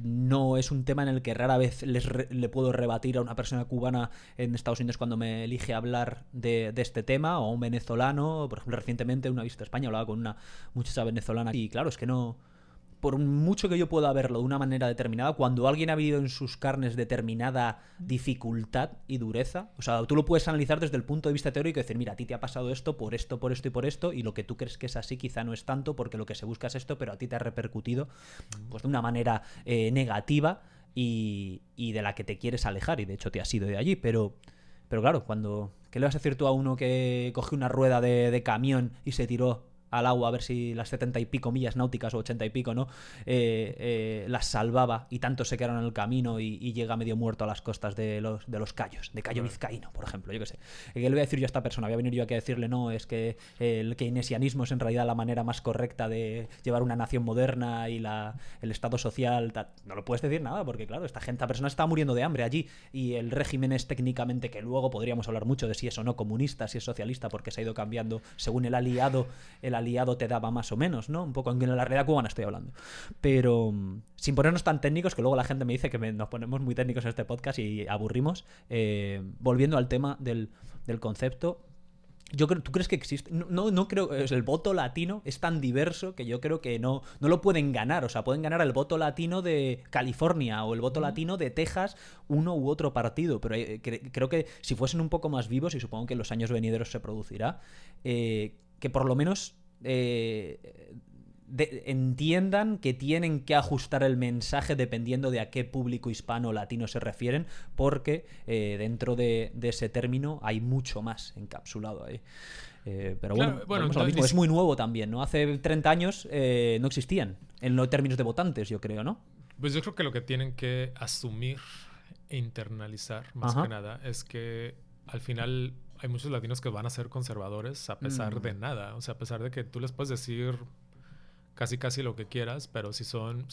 no es un tema en el que rara vez le puedo rebatir a una persona cubana en Estados Unidos cuando me elige hablar de este tema, o a un venezolano. Por ejemplo, recientemente una visita a España hablaba con una muchacha venezolana y claro, es que no... Por mucho que yo pueda verlo de una manera determinada, cuando alguien ha vivido en sus carnes determinada dificultad y dureza, o sea, tú lo puedes analizar desde el punto de vista teórico y decir, mira, a ti te ha pasado esto por esto, por esto y por esto, y lo que tú crees que es así quizá no es tanto porque lo que se busca es esto, pero a ti te ha repercutido pues de una manera negativa y de la que te quieres alejar, y de hecho te has ido de allí, pero claro, ¿qué le vas a decir tú a uno que cogió una rueda de camión y se tiró al agua a ver si las 70 y pico millas náuticas o 80 y pico, ¿no? Las salvaba y tanto se quedaron en el camino y llega medio muerto a las costas de los Cayos, de Cayo Vizcaíno, por ejemplo, yo qué sé. ¿Qué le voy a decir yo a esta persona? Voy a venir yo aquí a decirle, no, es que el keynesianismo es en realidad la manera más correcta de llevar una nación moderna y el estado social. No lo puedes decir nada porque, claro, esta persona está muriendo de hambre allí y el régimen es técnicamente, que luego podríamos hablar mucho de si es o no comunista, si es socialista, porque se ha ido cambiando según el aliado te daba más o menos, ¿no? Un poco en la realidad cubana estoy hablando. Pero sin ponernos tan técnicos, que luego la gente me dice que nos ponemos muy técnicos en este podcast y aburrimos, volviendo al tema del concepto, ¿tú crees que existe? No creo. El voto latino es tan diverso que yo creo que no lo pueden ganar. O sea, pueden ganar el voto latino de California o el voto latino de Texas, uno u otro partido. Pero creo que si fuesen un poco más vivos, y supongo que en los años venideros se producirá, que por lo menos entiendan que tienen que ajustar el mensaje dependiendo de a qué público hispano o latino se refieren, porque dentro de ese término hay mucho más encapsulado ahí. Pero claro, bueno lo mismo. Es muy nuevo también, ¿no? Hace 30 años no existían en los términos de votantes, yo creo, ¿no? Pues yo creo que lo que tienen que asumir e internalizar, más que nada, es que al final hay muchos latinos que van a ser conservadores a pesar de nada. O sea, a pesar de que tú les puedes decir casi lo que quieras, pero si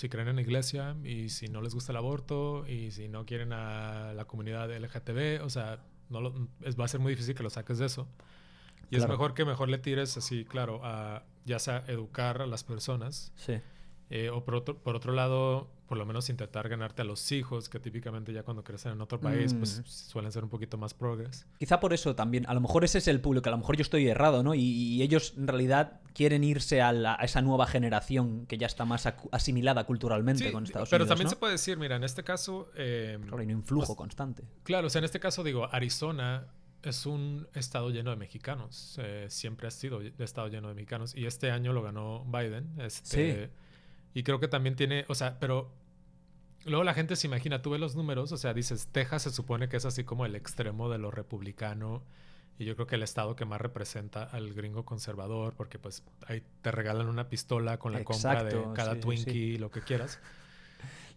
creen en la iglesia y si no les gusta el aborto y si no quieren a la comunidad LGTB, o sea, va a ser muy difícil que lo saques de eso. Y es mejor le tires así, claro, a ya sea educar a las personas. Sí. O por otro lado, por lo menos intentar ganarte a los hijos, que típicamente ya cuando crecen en otro país, pues suelen ser un poquito más progres. Quizá por eso también, a lo mejor ese es el público, a lo mejor yo estoy errado, ¿no? Y ellos en realidad quieren irse a esa nueva generación que ya está más asimilada culturalmente con Estados Unidos. Pero también ¿no? se puede decir, mira, en este caso... claro, hay un influjo constante. Claro, o sea, en este caso digo, Arizona es un estado lleno de mexicanos. Siempre ha sido un estado lleno de mexicanos. Y este año lo ganó Biden. Sí. Y creo que también tiene, o sea, pero luego la gente se imagina, tú ves los números, o sea, dices, Texas se supone que es así como el extremo de lo republicano, y yo creo que el estado que más representa al gringo conservador, porque pues ahí te regalan una pistola con la compra de cada Twinkie, lo que quieras.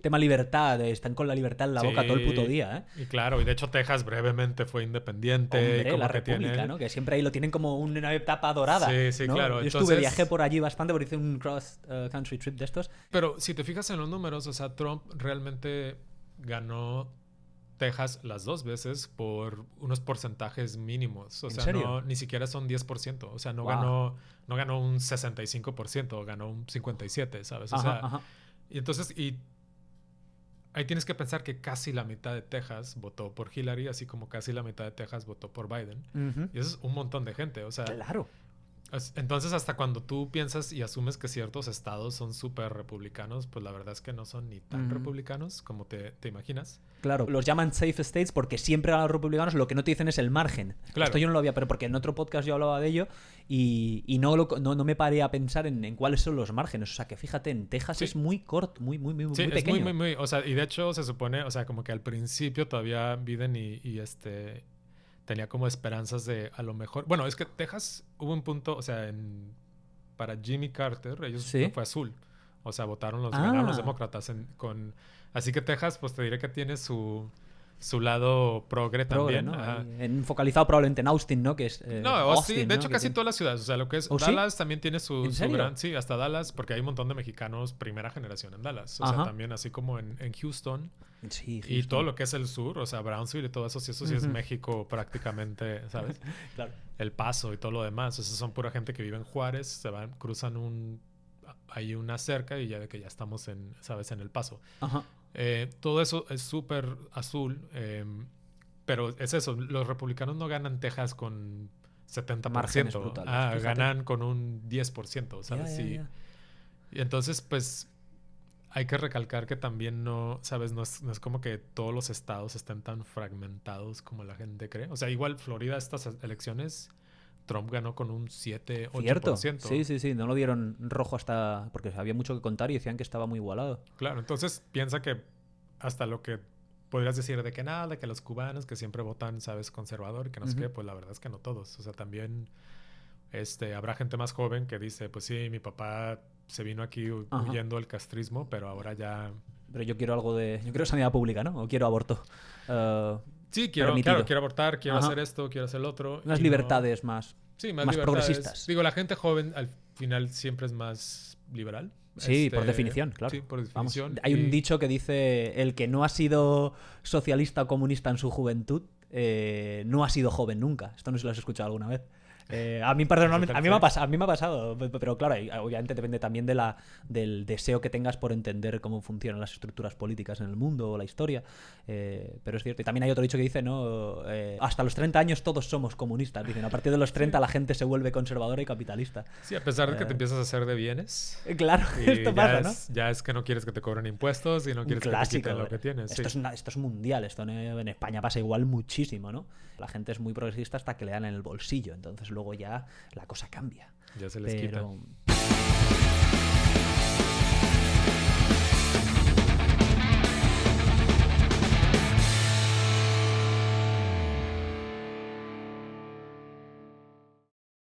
Tema libertad, están con la libertad en la boca todo el puto día, ¿eh? Y claro, y de hecho Texas brevemente fue independiente. Hombre, como la que República, ¿no? Que siempre ahí lo tienen como una etapa dorada. Sí, ¿no? claro. Yo viajé por allí bastante, porque hice un cross-country trip de estos. Pero si te fijas en los números, o sea, Trump realmente ganó Texas las 2 veces por unos porcentajes mínimos. O sea, ni siquiera son 10%. O sea, no ganó un 65%, ganó un 57%, ¿sabes? O sea, y entonces... ahí tienes que pensar que casi la mitad de Texas votó por Hillary, así como casi la mitad de Texas votó por Biden. Y eso es un montón de gente, o sea... Claro. Entonces, hasta cuando tú piensas y asumes que ciertos estados son súper republicanos, pues la verdad es que no son ni tan republicanos como te imaginas. Claro, los llaman safe states porque siempre a los republicanos lo que no te dicen es el margen. Claro. Esto yo no lo había, pero porque en otro podcast yo hablaba de ello y no me paré a pensar en cuáles son los márgenes. O sea, que fíjate, en Texas es muy corto, muy pequeño. Es muy, o sea, y de hecho se supone, o sea, como que al principio todavía Biden tenía como esperanzas de a lo mejor... Bueno, es que Texas hubo un punto, o sea, para Jimmy Carter, ellos fue azul. O sea, ganaron los demócratas así que Texas, pues te diré que tiene su lado progre también. ¿no? Focalizado probablemente en Austin, ¿no? Que es Austin, sí, de hecho ¿no? casi todas las ciudades. O sea, lo que es Dallas también tiene su gran... Sí, hasta Dallas, porque hay un montón de mexicanos primera generación en Dallas. O sea, también así como en Houston. Sí, y todo lo que es el sur, o sea, Brownsville y todo eso, sí es México prácticamente, ¿sabes? Claro. El Paso y todo lo demás. O sea, son pura gente que vive en Juárez, cruzan hay una cerca y ya de que ya estamos en El Paso. Todo eso es súper azul, pero es eso, los republicanos no ganan Texas con 70%, ganan con un 10%, ¿sabes? Y entonces, pues, hay que recalcar que también no, ¿sabes? No es como que todos los estados estén tan fragmentados como la gente cree. O sea, igual Florida, estas elecciones... Trump ganó con un 7-8%. Cierto. Sí. No lo dieron rojo hasta... Porque había mucho que contar y decían que estaba muy igualado. Claro, entonces piensa que hasta lo que podrías decir de que nada, de que los cubanos que siempre votan, ¿sabes? Conservador y que no sé qué, pues la verdad es que no todos. O sea, también habrá gente más joven que dice, pues sí, mi papá se vino aquí huyendo del castrismo, pero ahora ya... Pero yo quiero yo quiero sanidad pública, ¿no? O quiero aborto. Sí, quiero abortar, quiero hacer esto, quiero hacer el otro. Unas libertades más progresistas. Digo, la gente joven al final siempre es más liberal. Sí, por definición, claro. Sí, por definición. Hay un dicho que dice, el que no ha sido socialista o comunista en su juventud, no ha sido joven nunca. Esto no sé si lo has escuchado alguna vez. A mí personalmente, a mí me ha pasado, pero claro, obviamente depende también del deseo que tengas por entender cómo funcionan las estructuras políticas en el mundo o la historia, pero es cierto. Y también hay otro dicho que dice, ¿no? Hasta los 30 años todos somos comunistas, dicen, a partir de los 30 la gente se vuelve conservadora y capitalista. Sí, a pesar de que te empiezas a hacer de bienes. Claro, esto pasa, ¿no? Ya es que no quieres que te cobren impuestos y no quieres que te quiten lo que tienes. Esto es mundial, esto en España pasa igual muchísimo, ¿no? La gente es muy progresista hasta que le dan en el bolsillo, entonces luego ya la cosa cambia. Ya se les quita.